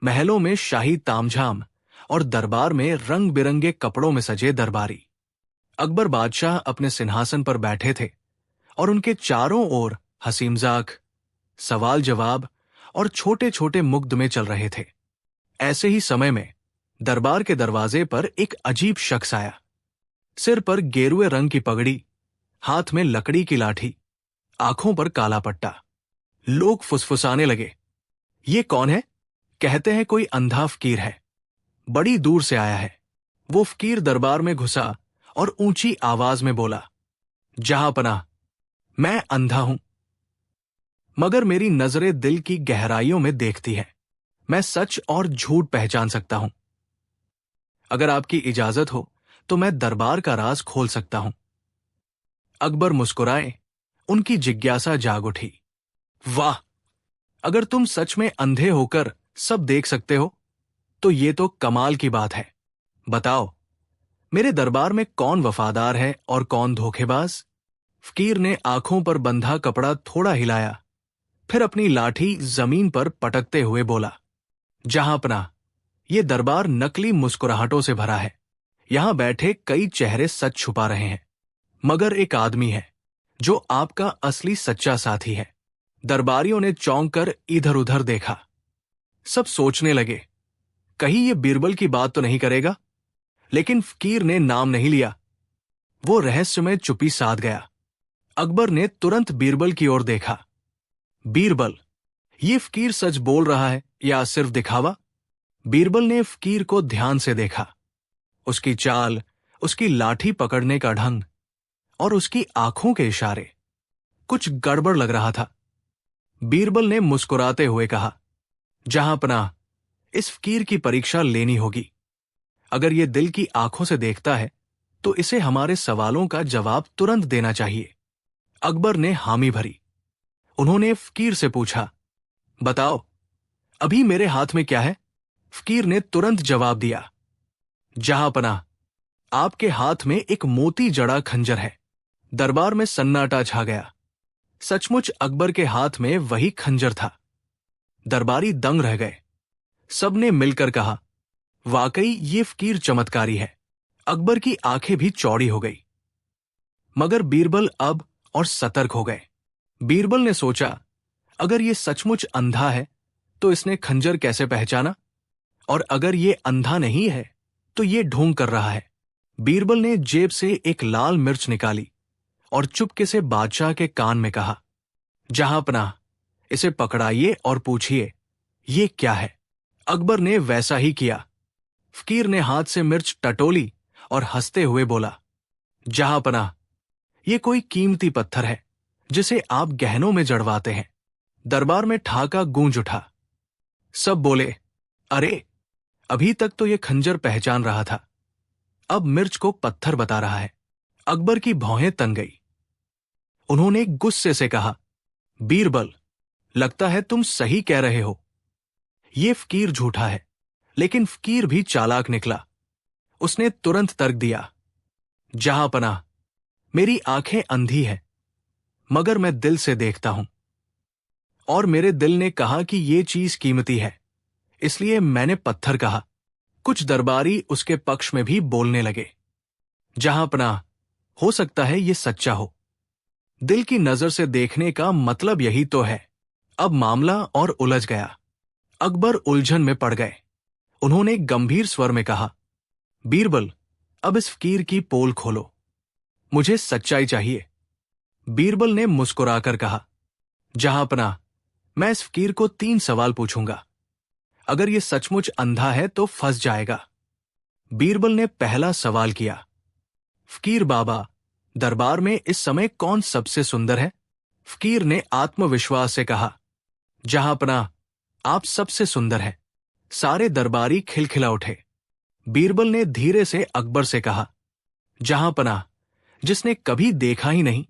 महलों में शाही तामझाम और दरबार में रंग बिरंगे कपड़ों में सजे दरबारी। अकबर बादशाह अपने सिंहासन पर बैठे थे और उनके चारों ओर हंसी मजाक, सवाल जवाब और छोटे छोटे मुकदमे चल रहे थे। ऐसे ही समय में दरबार के दरवाजे पर एक अजीब शख्स आया। सिर पर गेरुए रंग की पगड़ी, हाथ में लकड़ी की लाठी, आंखों पर काला पट्टा। लोग फुसफुसाने लगे, ये कौन है? कहते हैं कोई अंधा फकीर है, बड़ी दूर से आया है। वो फकीर दरबार में घुसा और ऊंची आवाज में बोला, जहां पनाह, मैं अंधा हूं, मगर मेरी नजरें दिल की गहराइयों में देखती है। मैं सच और झूठ पहचान सकता हूं। अगर आपकी इजाजत हो तो मैं दरबार का राज खोल सकता हूं। अकबर मुस्कुराए। उनकी जिज्ञासा जाग उठी। वाह, अगर तुम सच में अंधे होकर सब देख सकते हो तो ये तो कमाल की बात है। बताओ, मेरे दरबार में कौन वफादार है और कौन धोखेबाज? फकीर ने आंखों पर बंधा कपड़ा थोड़ा हिलाया, फिर अपनी लाठी जमीन पर पटकते हुए बोला, जहांपना, ये दरबार नकली मुस्कुराहटों से भरा है। यहां बैठे कई चेहरे सच छुपा रहे हैं, मगर एक आदमी है जो आपका असली सच्चा साथी है। दरबारियों ने चौंक कर इधर उधर देखा। सब सोचने लगे, कहीं ये बीरबल की बात तो नहीं करेगा। लेकिन फकीर ने नाम नहीं लिया। वो रहस्यमय चुप्पी साध गया। अकबर ने तुरंत बीरबल की ओर देखा। बीरबल, ये फकीर सच बोल रहा है या सिर्फ दिखावा? बीरबल ने फकीर को ध्यान से देखा। उसकी चाल, उसकी लाठी पकड़ने का ढंग और उसकी आंखों के इशारे, कुछ गड़बड़ लग रहा था। बीरबल ने मुस्कुराते हुए कहा, जहांपनाह, इस फकीर की परीक्षा लेनी होगी। अगर ये दिल की आंखों से देखता है तो इसे हमारे सवालों का जवाब तुरंत देना चाहिए। अकबर ने हामी भरी। उन्होंने फकीर से पूछा, बताओ, अभी मेरे हाथ में क्या है? फकीर ने तुरंत जवाब दिया, जहांपनाह, आपके हाथ में एक मोती जड़ा खंजर है। दरबार में सन्नाटा छा गया। सचमुच अकबर के हाथ में वही खंजर था। दरबारी दंग रह गए। सबने मिलकर कहा, वाकई ये फकीर चमत्कारी है। अकबर की आंखें भी चौड़ी हो गई। मगर बीरबल अब और सतर्क हो गए। बीरबल ने सोचा, अगर ये सचमुच अंधा है तो इसने खंजर कैसे पहचाना? और अगर ये अंधा नहीं है तो ये ढोंग कर रहा है। बीरबल ने जेब से एक लाल मिर्च निकाली और चुपके से बादशाह के कान में कहा, जहांपनाह, इसे पकड़ाइए और पूछिए, ये क्या है? अकबर ने वैसा ही किया। फकीर ने हाथ से मिर्च टटोली और हंसते हुए बोला, जहांपनाह, ये कोई कीमती पत्थर है जिसे आप गहनों में जड़वाते हैं। दरबार में ठहाका गूंज उठा। सब बोले, अरे, अभी तक तो ये खंजर पहचान रहा था, अब मिर्च को पत्थर बता रहा है। अकबर की भौहें तन गई। उन्होंने गुस्से से कहा, बीरबल, लगता है तुम सही कह रहे हो। ये फकीर झूठा है। लेकिन फकीर भी चालाक निकला। उसने तुरंत तर्क दिया, जहांपनाह, मेरी आंखें अंधी हैं, मगर मैं दिल से देखता हूं। और मेरे दिल ने कहा कि ये चीज कीमती है, इसलिए मैंने पत्थर कहा। कुछ दरबारी उसके पक्ष में भी बोलने लगे, जहांपनाह, हो सकता है ये सच्चा हो। दिल की नजर से देखने का मतलब यही तो है। अब मामला और उलझ गया। अकबर उलझन में पड़ गए। उन्होंने गंभीर स्वर में कहा, बीरबल, अब इस फकीर की पोल खोलो, मुझे सच्चाई चाहिए। बीरबल ने मुस्कुराकर कहा, जहांपनाह, मैं इस फकीर को 3 सवाल पूछूंगा। अगर ये सचमुच अंधा है तो फंस जाएगा। बीरबल ने पहला सवाल किया, फकीर बाबा, दरबार में इस समय कौन सबसे सुंदर है? फकीर ने आत्मविश्वास से कहा, जहांपनाह, आप सबसे सुंदर हैं। सारे दरबारी खिलखिला उठे। बीरबल ने धीरे से अकबर से कहा, जहांपनाह, जिसने कभी देखा ही नहीं,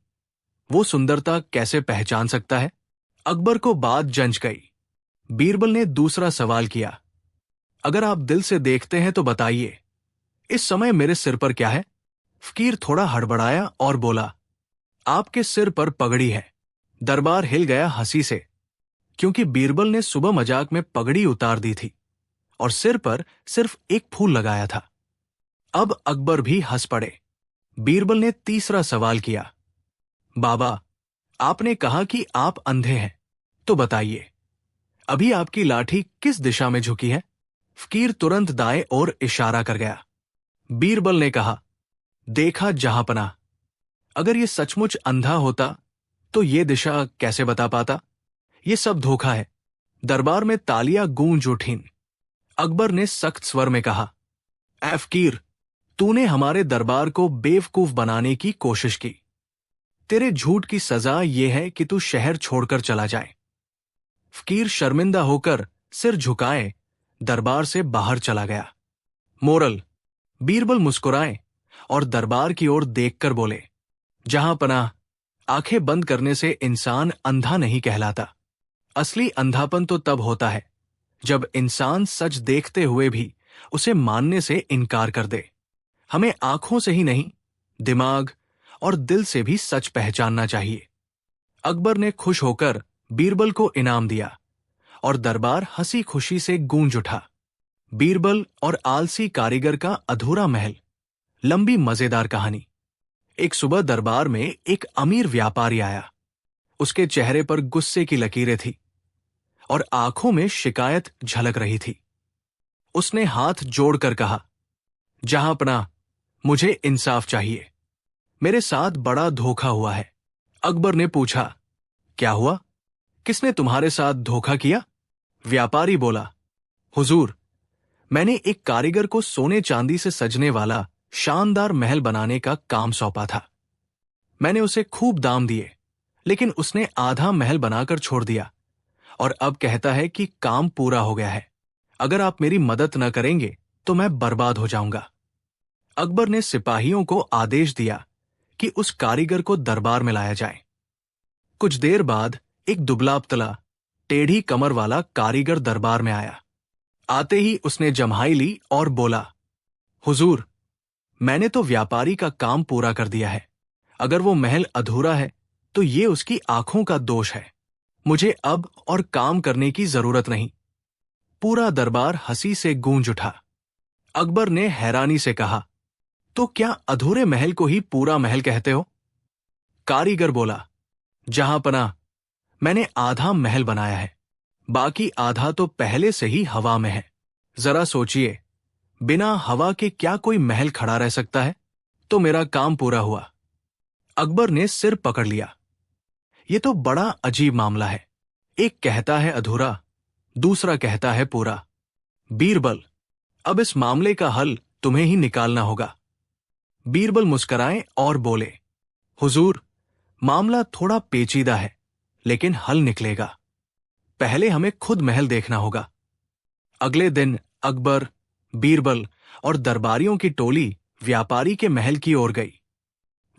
वो सुंदरता कैसे पहचान सकता है? अकबर को बात जंच गई। बीरबल ने दूसरा सवाल किया, अगर आप दिल से देखते हैं तो बताइए, इस समय मेरे सिर पर क्या है? फकीर थोड़ा हड़बड़ाया और बोला, आपके सिर पर पगड़ी है। दरबार हिल गया हंसी से, क्योंकि बीरबल ने सुबह मजाक में पगड़ी उतार दी थी और सिर पर सिर्फ एक फूल लगाया था। अब अकबर भी हंस पड़े। बीरबल ने तीसरा सवाल किया, बाबा, आपने कहा कि आप अंधे हैं, तो बताइए, अभी आपकी लाठी किस दिशा में झुकी है? फकीर तुरंत दाएं ओर इशारा कर गया। बीरबल ने कहा, देखा जहांपनाह, अगर ये सचमुच अंधा होता तो ये दिशा कैसे बता पाता? ये सब धोखा है। दरबार में तालियां गूंज उठीं। अकबर ने सख्त स्वर में कहा, ऐ फकीर, तूने हमारे दरबार को बेवकूफ बनाने की कोशिश की। तेरे झूठ की सजा यह है कि तू शहर छोड़कर चला जाए। फकीर शर्मिंदा होकर सिर झुकाए दरबार से बाहर चला गया। मोरल, बीरबल मुस्कुराए और दरबार की ओर देखकर बोले, जहांपनाह, आंखें बंद करने से इंसान अंधा नहीं कहलाता। असली अंधापन तो तब होता है जब इंसान सच देखते हुए भी उसे मानने से इनकार कर दे। हमें आंखों से ही नहीं, दिमाग और दिल से भी सच पहचानना चाहिए। अकबर ने खुश होकर बीरबल को इनाम दिया और दरबार हंसी खुशी से गूंज उठा। बीरबल और आलसी कारीगर का अधूरा महल। लंबी मजेदार कहानी। एक सुबह दरबार में एक अमीर व्यापारी आया। उसके चेहरे पर गुस्से की लकीरें थी और आंखों में शिकायत झलक रही थी। उसने हाथ जोड़कर कहा, जहांपनाह, मुझे इंसाफ चाहिए। मेरे साथ बड़ा धोखा हुआ है। अकबर ने पूछा, क्या हुआ? किसने तुम्हारे साथ धोखा किया? व्यापारी बोला, हुजूर, मैंने एक कारीगर को सोने चांदी से सजने वाला शानदार महल बनाने का काम सौंपा था। मैंने उसे खूब दाम दिए, लेकिन उसने आधा महल बनाकर छोड़ दिया और अब कहता है कि काम पूरा हो गया है। अगर आप मेरी मदद न करेंगे तो मैं बर्बाद हो जाऊंगा। अकबर ने सिपाहियों को आदेश दिया कि उस कारीगर को दरबार में लाया जाए। कुछ देर बाद एक दुबला-पतला, टेढ़ी कमर वाला कारीगर दरबार में आया। आते ही उसने जम्हाई ली और बोला, हुजूर, मैंने तो व्यापारी का काम पूरा कर दिया है। अगर वो महल अधूरा है तो ये उसकी आंखों का दोष है। मुझे अब और काम करने की जरूरत नहीं। पूरा दरबार हंसी से गूंज उठा। अकबर ने हैरानी से कहा, तो क्या अधूरे महल को ही पूरा महल कहते हो? कारीगर बोला, जहांपनाह, मैंने आधा महल बनाया है, बाकी आधा तो पहले से ही हवा में है। जरा सोचिए, बिना हवा के क्या कोई महल खड़ा रह सकता है? तो मेरा काम पूरा हुआ। अकबर ने सिर पकड़ लिया। यह तो बड़ा अजीब मामला है। एक कहता है अधूरा, दूसरा कहता है पूरा। बीरबल, अब इस मामले का हल तुम्हें ही निकालना होगा। बीरबल मुस्कुराए और बोले, हुजूर, मामला थोड़ा पेचीदा है, लेकिन हल निकलेगा। पहले हमें खुद महल देखना होगा। अगले दिन अकबर, बीरबल और दरबारियों की टोली व्यापारी के महल की ओर गई।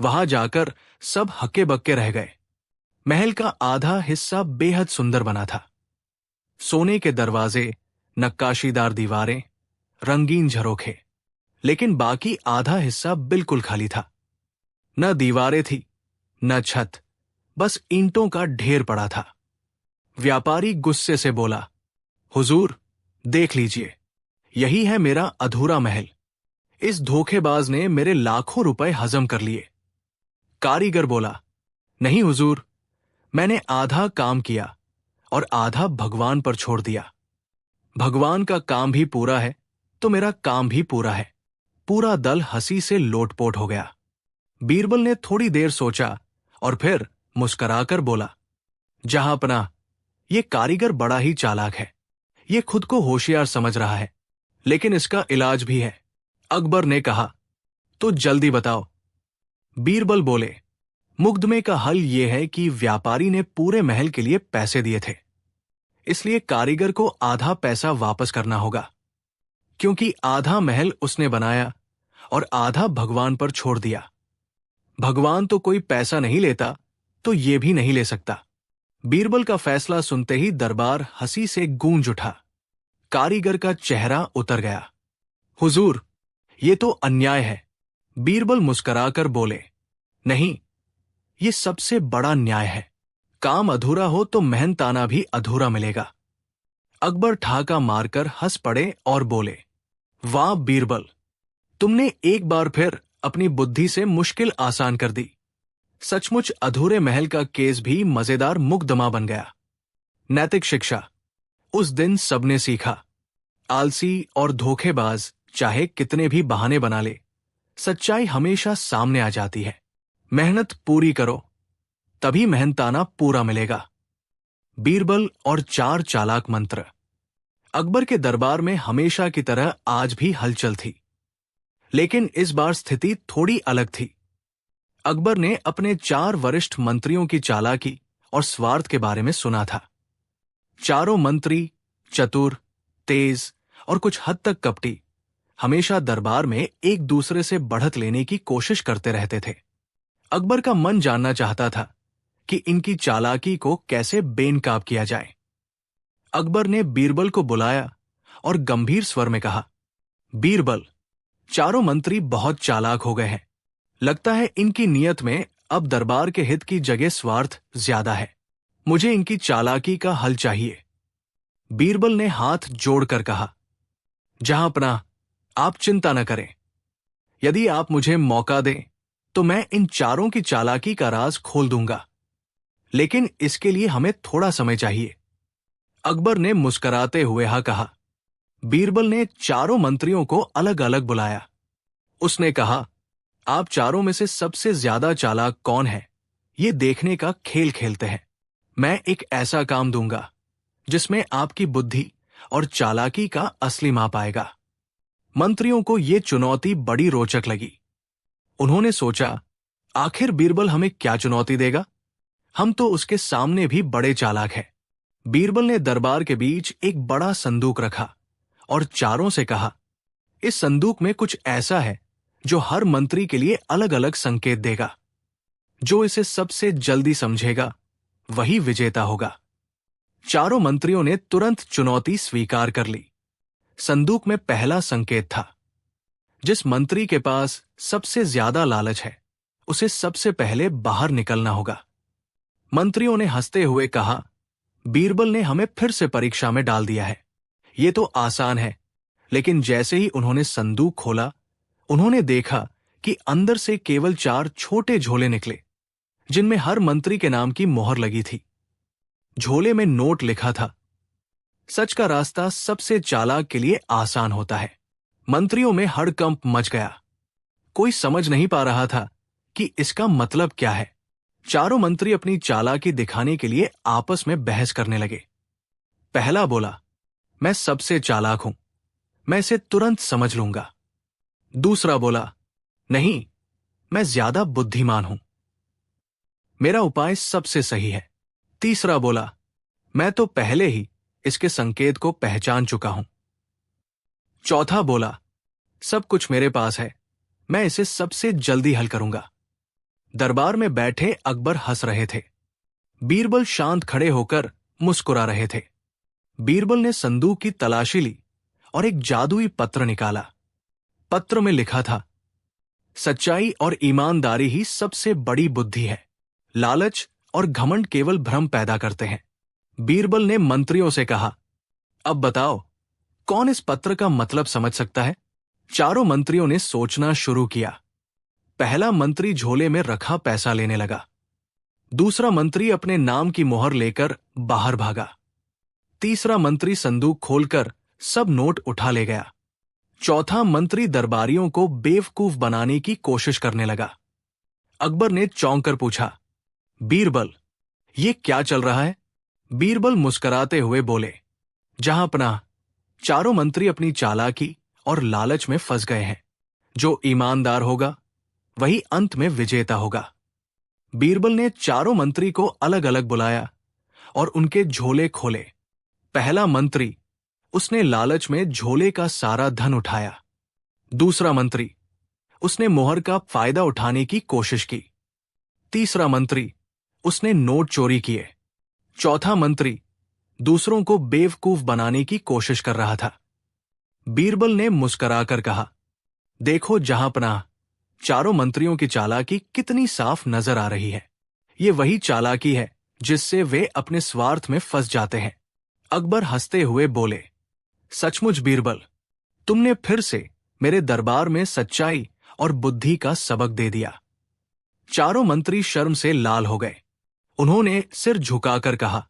वहां जाकर सब हक्के बक्के रह गए। महल का आधा हिस्सा बेहद सुंदर बना था। सोने के दरवाजे, नक्काशीदार दीवारें, रंगीन झरोखे। लेकिन बाकी आधा हिस्सा बिल्कुल खाली था। न दीवारें थी, न छत, बस ईंटों का ढेर पड़ा था। व्यापारी गुस्से से बोला, हुजूर, देख लीजिए, यही है मेरा अधूरा महल। इस धोखेबाज ने मेरे लाखों रुपए हजम कर लिए। कारीगर बोला, नहीं हुजूर, मैंने आधा काम किया और आधा भगवान पर छोड़ दिया। भगवान का काम भी पूरा है तो मेरा काम भी पूरा है। पूरा दल हंसी से लोटपोट हो गया। बीरबल ने थोड़ी देर सोचा और फिर मुस्कुराकर बोला, जहांपनाह, ये कारीगर बड़ा ही चालाक है। ये खुद को होशियार समझ रहा है, लेकिन इसका इलाज भी है। अकबर ने कहा, तो जल्दी बताओ। बीरबल बोले, मुकदमे का हल यह है कि व्यापारी ने पूरे महल के लिए पैसे दिए थे, इसलिए कारीगर को आधा पैसा वापस करना होगा। क्योंकि आधा महल उसने बनाया और आधा भगवान पर छोड़ दिया। भगवान तो कोई पैसा नहीं लेता, तो ये भी नहीं ले सकता। बीरबल का फैसला सुनते ही दरबार हंसी से गूंज उठा। कारीगर का चेहरा उतर गया। हुजूर, ये तो अन्याय है। बीरबल मुस्कुराकर बोले, नहीं, ये सबसे बड़ा न्याय है। काम अधूरा हो तो मेहनताना भी अधूरा मिलेगा। अकबर ठाका मारकर हंस पड़े और बोले, वाह बीरबल, तुमने एक बार फिर अपनी बुद्धि से मुश्किल आसान कर दी। सचमुच अधूरे महल का केस भी मजेदार मुकदमा बन गया। नैतिक शिक्षा। उस दिन सबने सीखा, आलसी और धोखेबाज चाहे कितने भी बहाने बना ले, सच्चाई हमेशा सामने आ जाती है। मेहनत पूरी करो, तभी मेहनताना पूरा मिलेगा। बीरबल और 4 चालाक मंत्र। अकबर के दरबार में हमेशा की तरह आज भी हलचल थी, लेकिन इस बार स्थिति थोड़ी अलग थी। अकबर ने अपने 4 वरिष्ठ मंत्रियों की चालाकी और स्वार्थ के बारे में सुना था। चारों मंत्री चतुर, तेज और कुछ हद तक कपटी, हमेशा दरबार में एक दूसरे से बढ़त लेने की कोशिश करते रहते थे। अकबर का मन जानना चाहता था कि इनकी चालाकी को कैसे बेनकाब किया जाए। अकबर ने बीरबल को बुलाया और गंभीर स्वर में कहा, बीरबल, चारों मंत्री बहुत चालाक हो गए हैं। लगता है इनकी नीयत में अब दरबार के हित की जगह स्वार्थ ज्यादा है। मुझे इनकी चालाकी का हल चाहिए। बीरबल ने हाथ जोड़कर कहा, जहांपनाह, आप चिंता न करें। यदि आप मुझे मौका दें तो मैं इन चारों की चालाकी का राज खोल दूंगा, लेकिन इसके लिए हमें थोड़ा समय चाहिए। अकबर ने मुस्कुराते हुए कहा। बीरबल ने चारों मंत्रियों को अलग अलग बुलाया। उसने कहा, आप चारों में से सबसे ज्यादा चालाक कौन है, ये देखने का खेल खेलते हैं। मैं एक ऐसा काम दूंगा जिसमें आपकी बुद्धि और चालाकी का असली माप आएगा। मंत्रियों को यह चुनौती बड़ी रोचक लगी। उन्होंने सोचा, आखिर बीरबल हमें क्या चुनौती देगा? हम तो उसके सामने भी बड़े चालाक हैं। बीरबल ने दरबार के बीच एक बड़ा संदूक रखा और चारों से कहा, इस संदूक में कुछ ऐसा है जो हर मंत्री के लिए अलग अलग संकेत देगा। जो इसे सबसे जल्दी समझेगा वही विजेता होगा। चारों मंत्रियों ने तुरंत चुनौती स्वीकार कर ली। संदूक में पहला संकेत था, जिस मंत्री के पास सबसे ज्यादा लालच है उसे सबसे पहले बाहर निकलना होगा। मंत्रियों ने हंसते हुए कहा, बीरबल ने हमें फिर से परीक्षा में डाल दिया है। ये तो आसान है। लेकिन जैसे ही उन्होंने संदूक खोला, उन्होंने देखा कि अंदर से केवल 4 छोटे झोले निकले, जिनमें हर मंत्री के नाम की मोहर लगी थी। झोले में नोट लिखा था, सच का रास्ता सबसे चालाक के लिए आसान होता है। मंत्रियों में हड़कंप मच गया। कोई समझ नहीं पा रहा था कि इसका मतलब क्या है। चारों मंत्री अपनी चालाकी दिखाने के लिए आपस में बहस करने लगे। पहला बोला, मैं सबसे चालाक हूं, मैं इसे तुरंत समझ लूंगा। दूसरा बोला, नहीं, मैं ज्यादा बुद्धिमान हूं, मेरा उपाय सबसे सही है। तीसरा बोला, मैं तो पहले ही इसके संकेत को पहचान चुका हूं। चौथा बोला, सब कुछ मेरे पास है, मैं इसे सबसे जल्दी हल करूंगा। दरबार में बैठे अकबर हंस रहे थे। बीरबल शांत खड़े होकर मुस्कुरा रहे थे। बीरबल ने संदूक की तलाशी ली और एक जादुई पत्र निकाला। पत्र में लिखा था, सच्चाई और ईमानदारी ही सबसे बड़ी बुद्धि है। लालच और घमंड केवल भ्रम पैदा करते हैं। बीरबल ने मंत्रियों से कहा, अब बताओ, कौन इस पत्र का मतलब समझ सकता है? चारों मंत्रियों ने सोचना शुरू किया। पहला मंत्री झोले में रखा पैसा लेने लगा। दूसरा मंत्री अपने नाम की मोहर लेकर बाहर भागा। तीसरा मंत्री संदूक खोलकर सब नोट उठा ले गया। चौथा मंत्री दरबारियों को बेवकूफ बनाने की कोशिश करने लगा। अकबर ने चौंक कर पूछा, बीरबल, ये क्या चल रहा है? बीरबल मुस्कुराते हुए बोले, जहांपनाह, चारों मंत्री अपनी चालाकी और लालच में फंस गए हैं। जो ईमानदार होगा वही अंत में विजेता होगा। बीरबल ने चारों मंत्री को अलग अलग बुलाया और उनके झोले खोले। पहला मंत्री, उसने लालच में झोले का सारा धन उठाया। दूसरा मंत्री, उसने मोहर का फायदा उठाने की कोशिश की। तीसरा मंत्री, उसने नोट चोरी किए। चौथा मंत्री दूसरों को बेवकूफ बनाने की कोशिश कर रहा था। बीरबल ने मुस्कुराकर कहा, देखो जहांपनाह, चारों मंत्रियों की चालाकी कितनी साफ नजर आ रही है। ये वही चालाकी है जिससे वे अपने स्वार्थ में फंस जाते हैं। अकबर हंसते हुए बोले, सचमुच बीरबल, तुमने फिर से मेरे दरबार में सच्चाई और बुद्धि का सबक दे दिया। चारों मंत्री शर्म से लाल हो गए। उन्होंने सिर झुकाकर कहा,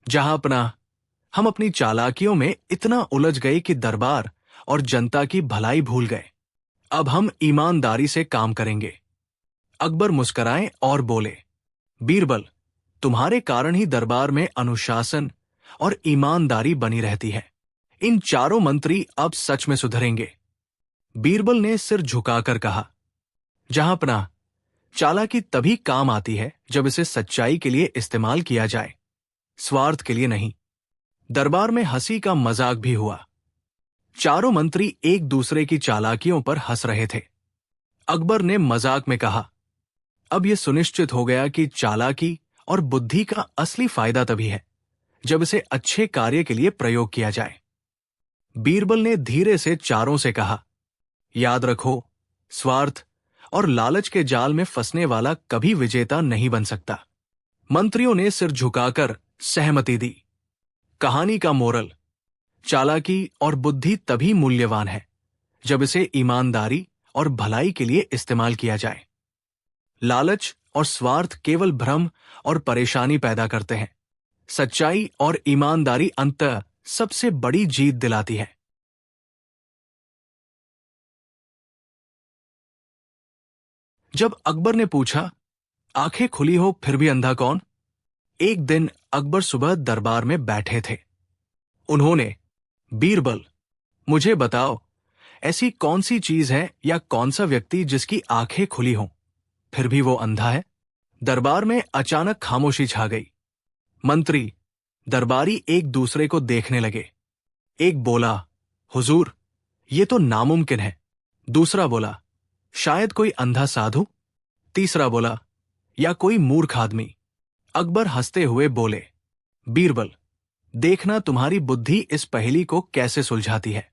जहांपनाह, हम अपनी चालाकियों में इतना उलझ गए कि दरबार और जनता की भलाई भूल गए। अब हम ईमानदारी से काम करेंगे। अकबर मुस्कुराए और बोले, बीरबल, तुम्हारे कारण ही दरबार में अनुशासन और ईमानदारी बनी रहती है। इन चारों मंत्री अब सच में सुधरेंगे। बीरबल ने सिर झुकाकर कहा, जहांपनाह, चालाकी तभी काम आती है जब इसे सच्चाई के लिए इस्तेमाल किया जाए, स्वार्थ के लिए नहीं। दरबार में हंसी का मजाक भी हुआ। चारों मंत्री एक दूसरे की चालाकियों पर हंस रहे थे। अकबर ने मजाक में कहा, अब यह सुनिश्चित हो गया कि चालाकी और बुद्धि का असली फायदा तभी है जब इसे अच्छे कार्य के लिए प्रयोग किया जाए। बीरबल ने धीरे से चारों से कहा, याद रखो, स्वार्थ और लालच के जाल में फंसने वाला कभी विजेता नहीं बन सकता। मंत्रियों ने सिर झुकाकर सहमति दी। कहानी का मोरल: चालाकी और बुद्धि तभी मूल्यवान है जब इसे ईमानदारी और भलाई के लिए इस्तेमाल किया जाए। लालच और स्वार्थ केवल भ्रम और परेशानी पैदा करते हैं। सच्चाई और ईमानदारी अंततः सबसे बड़ी जीत दिलाती है। जब अकबर ने पूछा, आंखें खुली हो फिर भी अंधा कौन? एक दिन अकबर सुबह दरबार में बैठे थे। उन्होंने, बीरबल, मुझे बताओ, ऐसी कौन सी चीज है या कौन सा व्यक्ति जिसकी आंखें खुली हों फिर भी वो अंधा है? दरबार में अचानक खामोशी छा गई। मंत्री, दरबारी एक दूसरे को देखने लगे। एक बोला, हुजूर, ये तो नामुमकिन है। दूसरा बोला, शायद कोई अंधा साधु। तीसरा बोला, या कोई मूर्ख आदमी। अकबर हंसते हुए बोले, बीरबल, देखना तुम्हारी बुद्धि इस पहेली को कैसे सुलझाती है।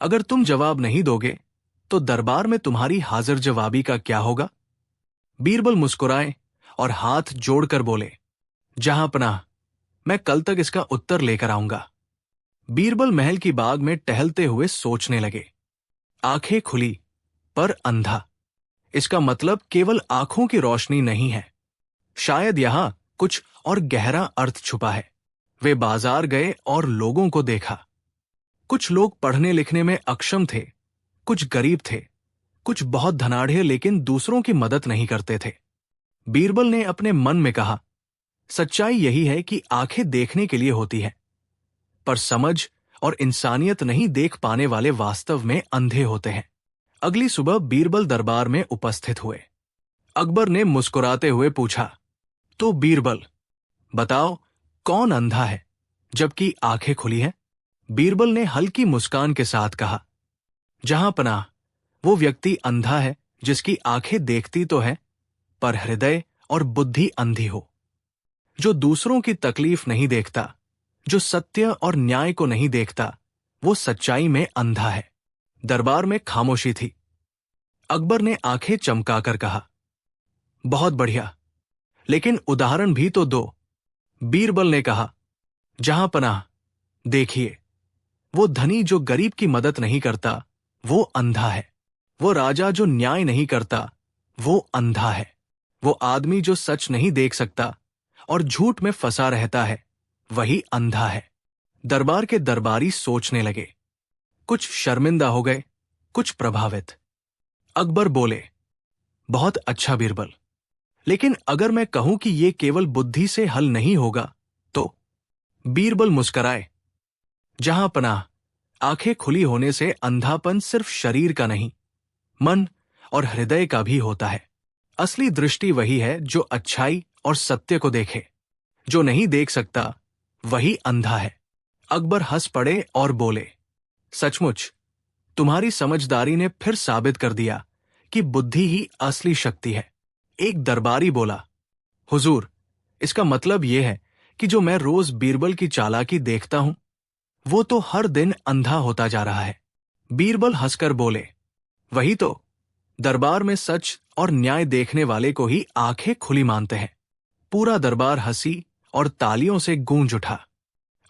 अगर तुम जवाब नहीं दोगे तो दरबार में तुम्हारी हाजिर जवाबी का क्या होगा? बीरबल मुस्कुराए और हाथ जोड़कर बोले, जहां पनाह, मैं कल तक इसका उत्तर लेकर आऊंगा। बीरबल महल की बाग में टहलते हुए सोचने लगे। आंखें खुली पर अंधा, इसका मतलब केवल आंखों की रोशनी नहीं है। शायद यहां कुछ और गहरा अर्थ छुपा है। वे बाजार गए और लोगों को देखा। कुछ लोग पढ़ने लिखने में अक्षम थे, कुछ गरीब थे, कुछ बहुत धनाढ़े लेकिन दूसरों की मदद नहीं करते थे। बीरबल ने अपने मन में कहा, सच्चाई यही है कि आंखें देखने के लिए होती है, पर समझ और इंसानियत नहीं देख पाने वाले वास्तव में अंधे होते हैं। अगली सुबह बीरबल दरबार में उपस्थित हुए। अकबर ने मुस्कुराते हुए पूछा, तो बीरबल, बताओ, कौन अंधा है जबकि आंखें खुली हैं? बीरबल ने हल्की मुस्कान के साथ कहा, जहां पनाह, वो व्यक्ति अंधा है जिसकी आंखें देखती तो है पर हृदय और बुद्धि अंधी हो। जो दूसरों की तकलीफ नहीं देखता, जो सत्य और न्याय को नहीं देखता, वो सच्चाई में अंधा है। दरबार में खामोशी थी। अकबर ने आंखें चमकाकर कहा, बहुत बढ़िया, लेकिन उदाहरण भी तो दो। बीरबल ने कहा, जहां पनाह, देखिए, वो धनी जो गरीब की मदद नहीं करता, वो अंधा है। वो राजा जो न्याय नहीं करता, वो अंधा है। वो आदमी जो सच नहीं देख सकता और झूठ में फंसा रहता है, वही अंधा है। दरबार के दरबारी सोचने लगे। कुछ शर्मिंदा हो गए, कुछ प्रभावित। अकबर बोले, बहुत अच्छा बीरबल, लेकिन अगर मैं कहूं कि ये केवल बुद्धि से हल नहीं होगा तो? बीरबल मुस्कराए, जहां पनाह, आंखें खुली होने से अंधापन सिर्फ शरीर का नहीं, मन और हृदय का भी होता है। असली दृष्टि वही है जो अच्छाई और सत्य को देखे। जो नहीं देख सकता, वही अंधा है। अकबर हंस पड़े और बोले, सचमुच, तुम्हारी समझदारी ने फिर साबित कर दिया कि बुद्धि ही असली शक्ति है। एक दरबारी बोला, हुजूर, इसका मतलब यह है कि जो मैं रोज बीरबल की चालाकी देखता हूं, वो तो हर दिन अंधा होता जा रहा है। बीरबल हंसकर बोले, वही तो, दरबार में सच और न्याय देखने वाले को ही आंखें खुली मानते हैं। पूरा दरबार हंसी और तालियों से गूंज उठा।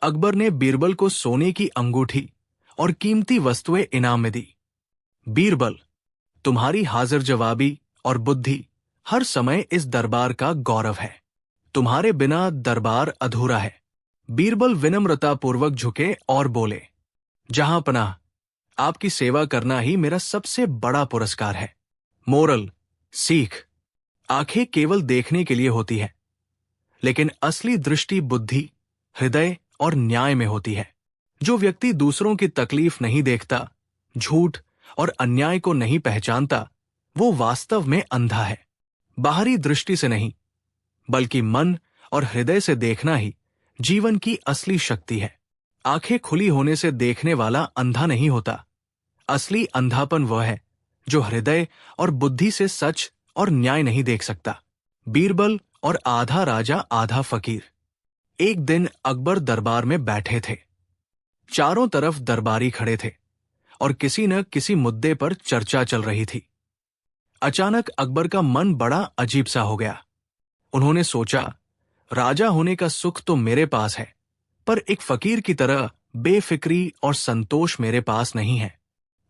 अकबर ने बीरबल को सोने की अंगूठी और कीमती वस्तुएं इनाम में दी। बीरबल, तुम्हारी हाजिर जवाबी और बुद्धि हर समय इस दरबार का गौरव है। तुम्हारे बिना दरबार अधूरा है। बीरबल विनम्रतापूर्वक झुके और बोले, जहां पनाह, आपकी सेवा करना ही मेरा सबसे बड़ा पुरस्कार है। मोरल, सीख, आंखें केवल देखने के लिए होती है, लेकिन असली दृष्टि बुद्धि, हृदय और न्याय में होती है। जो व्यक्ति दूसरों की तकलीफ नहीं देखता, झूठ और अन्याय को नहीं पहचानता, वो वास्तव में अंधा है। बाहरी दृष्टि से नहीं, बल्कि मन और हृदय से देखना ही जीवन की असली शक्ति है। आंखें खुली होने से देखने वाला अंधा नहीं होता। असली अंधापन वह है जो हृदय और बुद्धि से सच और न्याय नहीं देख सकता। बीरबल और आधा राजा आधा फकीर। एक दिन अकबर दरबार में बैठे थे। चारों तरफ दरबारी खड़े थे और किसी न किसी मुद्दे पर चर्चा चल रही थी। अचानक अकबर का मन बड़ा अजीब सा हो गया। उन्होंने सोचा, राजा होने का सुख तो मेरे पास है, पर एक फकीर की तरह बेफिक्री और संतोष मेरे पास नहीं है।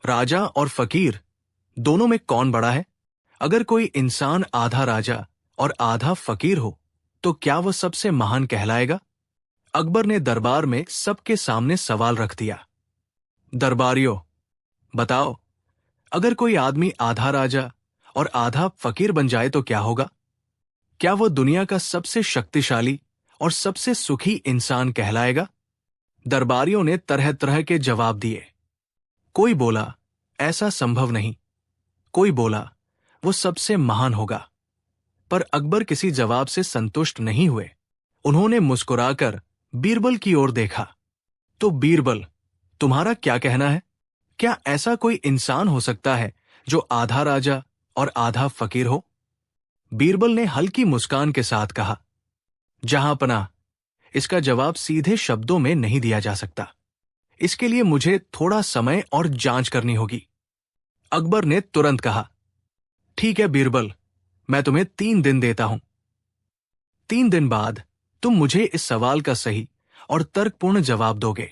राजा और फकीर दोनों में कौन बड़ा है? अगर कोई इंसान आधा राजा और आधा फकीर हो तो क्या वह सबसे महान कहलाएगा? अकबर ने दरबार में सबके सामने सवाल रख दिया। दरबारियों, बताओ, अगर कोई आदमी आधा राजा और आधा फकीर बन जाए तो क्या होगा? क्या वह दुनिया का सबसे शक्तिशाली और सबसे सुखी इंसान कहलाएगा? दरबारियों ने तरह तरह के जवाब दिए। कोई बोला ऐसा संभव नहीं, कोई बोला वो सबसे महान होगा। पर अकबर किसी जवाब से संतुष्ट नहीं हुए। उन्होंने मुस्कुराकर बीरबल की ओर देखा। तो बीरबल, तुम्हारा क्या कहना है? क्या ऐसा कोई इंसान हो सकता है जो आधा राजा और आधा फकीर हो? बीरबल ने हल्की मुस्कान के साथ कहा, जहांपनाह, इसका जवाब सीधे शब्दों में नहीं दिया जा सकता। इसके लिए मुझे थोड़ा समय और जांच करनी होगी। अकबर ने तुरंत कहा, ठीक है बीरबल, मैं तुम्हें 3 दिन देता हूं। 3 दिन बाद तुम मुझे इस सवाल का सही और तर्कपूर्ण जवाब दोगे।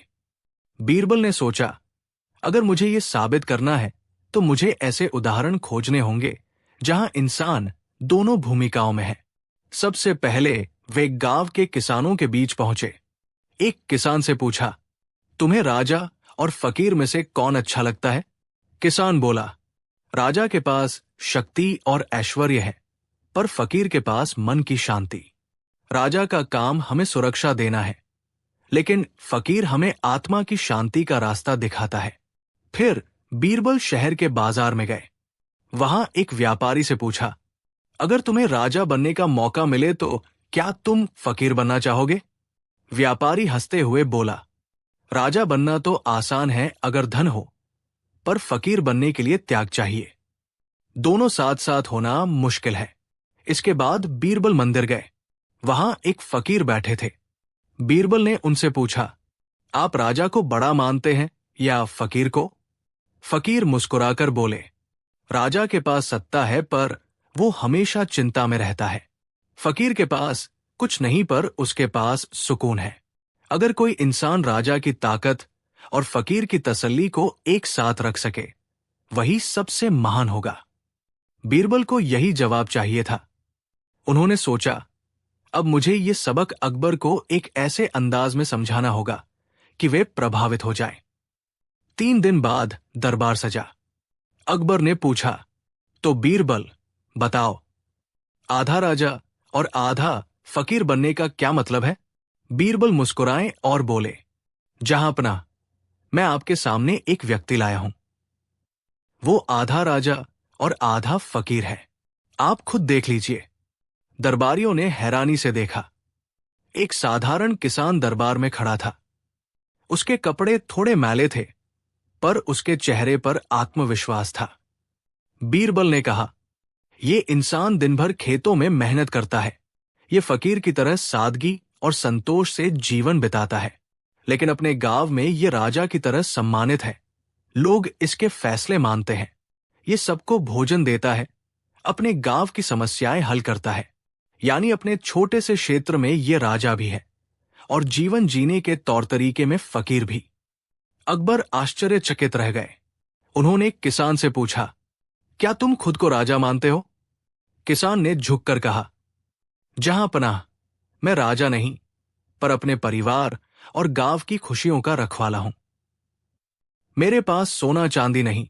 बीरबल ने सोचा, अगर मुझे यह साबित करना है तो मुझे ऐसे उदाहरण खोजने होंगे जहां इंसान दोनों भूमिकाओं में है। सबसे पहले वे गांव के किसानों के बीच पहुंचे। एक किसान से पूछा, तुम्हें राजा और फकीर में से कौन अच्छा लगता है? किसान बोला, राजा के पास शक्ति और ऐश्वर्य है, पर फकीर के पास मन की शांति। राजा का काम हमें सुरक्षा देना है, लेकिन फकीर हमें आत्मा की शांति का रास्ता दिखाता है। फिर बीरबल शहर के बाजार में गए। वहां एक व्यापारी से पूछा, अगर तुम्हें राजा बनने का मौका मिले तो क्या तुम फकीर बनना चाहोगे? व्यापारी हंसते हुए बोला, राजा बनना तो आसान है अगर धन हो, पर फकीर बनने के लिए त्याग चाहिए। दोनों साथ साथ होना मुश्किल है। इसके बाद बीरबल मंदिर गए। वहां एक फकीर बैठे थे। बीरबल ने उनसे पूछा, आप राजा को बड़ा मानते हैं या फकीर को? फकीर मुस्कुराकर बोले, राजा के पास सत्ता है पर वो हमेशा चिंता में रहता है। फकीर के पास कुछ नहीं पर उसके पास सुकून है। अगर कोई इंसान राजा की ताकत और फकीर की तसल्ली को एक साथ रख सके, वही सबसे महान होगा। बीरबल को यही जवाब चाहिए था। उन्होंने सोचा, अब मुझे ये सबक अकबर को एक ऐसे अंदाज में समझाना होगा कि वे प्रभावित हो जाएं। 3 दिन बाद दरबार सजा। अकबर ने पूछा, तो बीरबल, बताओ, आधा राजा और आधा फकीर बनने का क्या मतलब है? बीरबल मुस्कुराए और बोले, जहांपनाह, मैं आपके सामने एक व्यक्ति लाया हूं। वो आधा राजा और आधा फकीर है। आप खुद देख लीजिए। दरबारियों ने हैरानी से देखा। एक साधारण किसान दरबार में खड़ा था। उसके कपड़े थोड़े मैले थे, पर उसके चेहरे पर आत्मविश्वास था। बीरबल ने कहा, ये इंसान दिन भर खेतों में मेहनत करता है। ये फकीर की तरह सादगी और संतोष से जीवन बिताता है, लेकिन अपने गांव में ये राजा की तरह सम्मानित है। लोग इसके फैसले मानते हैं। ये सबको भोजन देता है, अपने गांव की समस्याएं हल करता है। यानी अपने छोटे से क्षेत्र में ये राजा भी है और जीवन जीने के तौर तरीके में फकीर भी। अकबर आश्चर्यचकित रह गए। उन्होंने किसान से पूछा, क्या तुम खुद को राजा मानते हो? किसान ने झुककर कहा, जहांपनाह, मैं राजा नहीं, पर अपने परिवार और गांव की खुशियों का रखवाला हूं। मेरे पास सोना चांदी नहीं,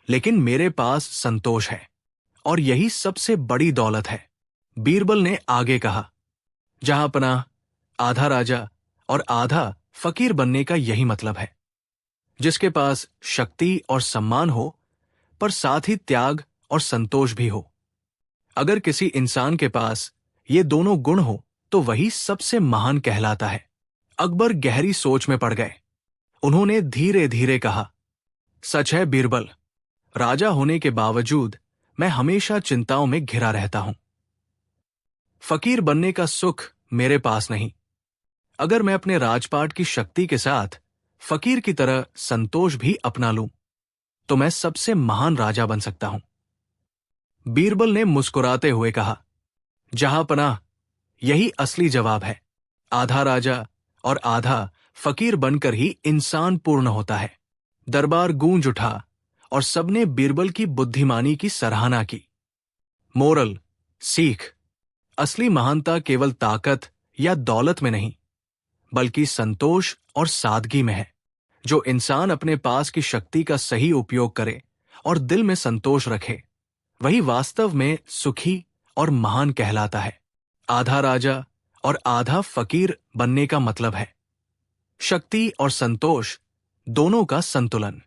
लेकिन मेरे पास संतोष है, और यही सबसे बड़ी दौलत है। बीरबल ने आगे कहा, जहांपनाह, आधा राजा और आधा फकीर बनने का यही मतलब है। जिसके पास शक्ति और सम्मान हो, पर साथ ही त्याग और संतोष भी हो। अगर किसी इंसान के पास ये दोनों गुण हो तो वही सबसे महान कहलाता है। अकबर गहरी सोच में पड़ गए। उन्होंने धीरे धीरे कहा, सच है बीरबल, राजा होने के बावजूद मैं हमेशा चिंताओं में घिरा रहता हूं। फकीर बनने का सुख मेरे पास नहीं। अगर मैं अपने राजपाट की शक्ति के साथ फकीर की तरह संतोष भी अपना लूं, तो मैं सबसे महान राजा बन सकता हूं। बीरबल ने मुस्कुराते हुए कहा, जहांपनाह, यही असली जवाब है। आधा राजा और आधा फकीर बनकर ही इंसान पूर्ण होता है। दरबार गूंज उठा और सबने बीरबल की बुद्धिमानी की सराहना की। मोरल, सीख, असली महानता केवल ताकत या दौलत में नहीं, बल्कि संतोष और सादगी में है। जो इंसान अपने पास की शक्ति का सही उपयोग करे और दिल में संतोष रखे, वही वास्तव में सुखी और महान कहलाता है। आधा राजा और आधा फकीर बनने का मतलब है शक्ति और संतोष दोनों का संतुलन।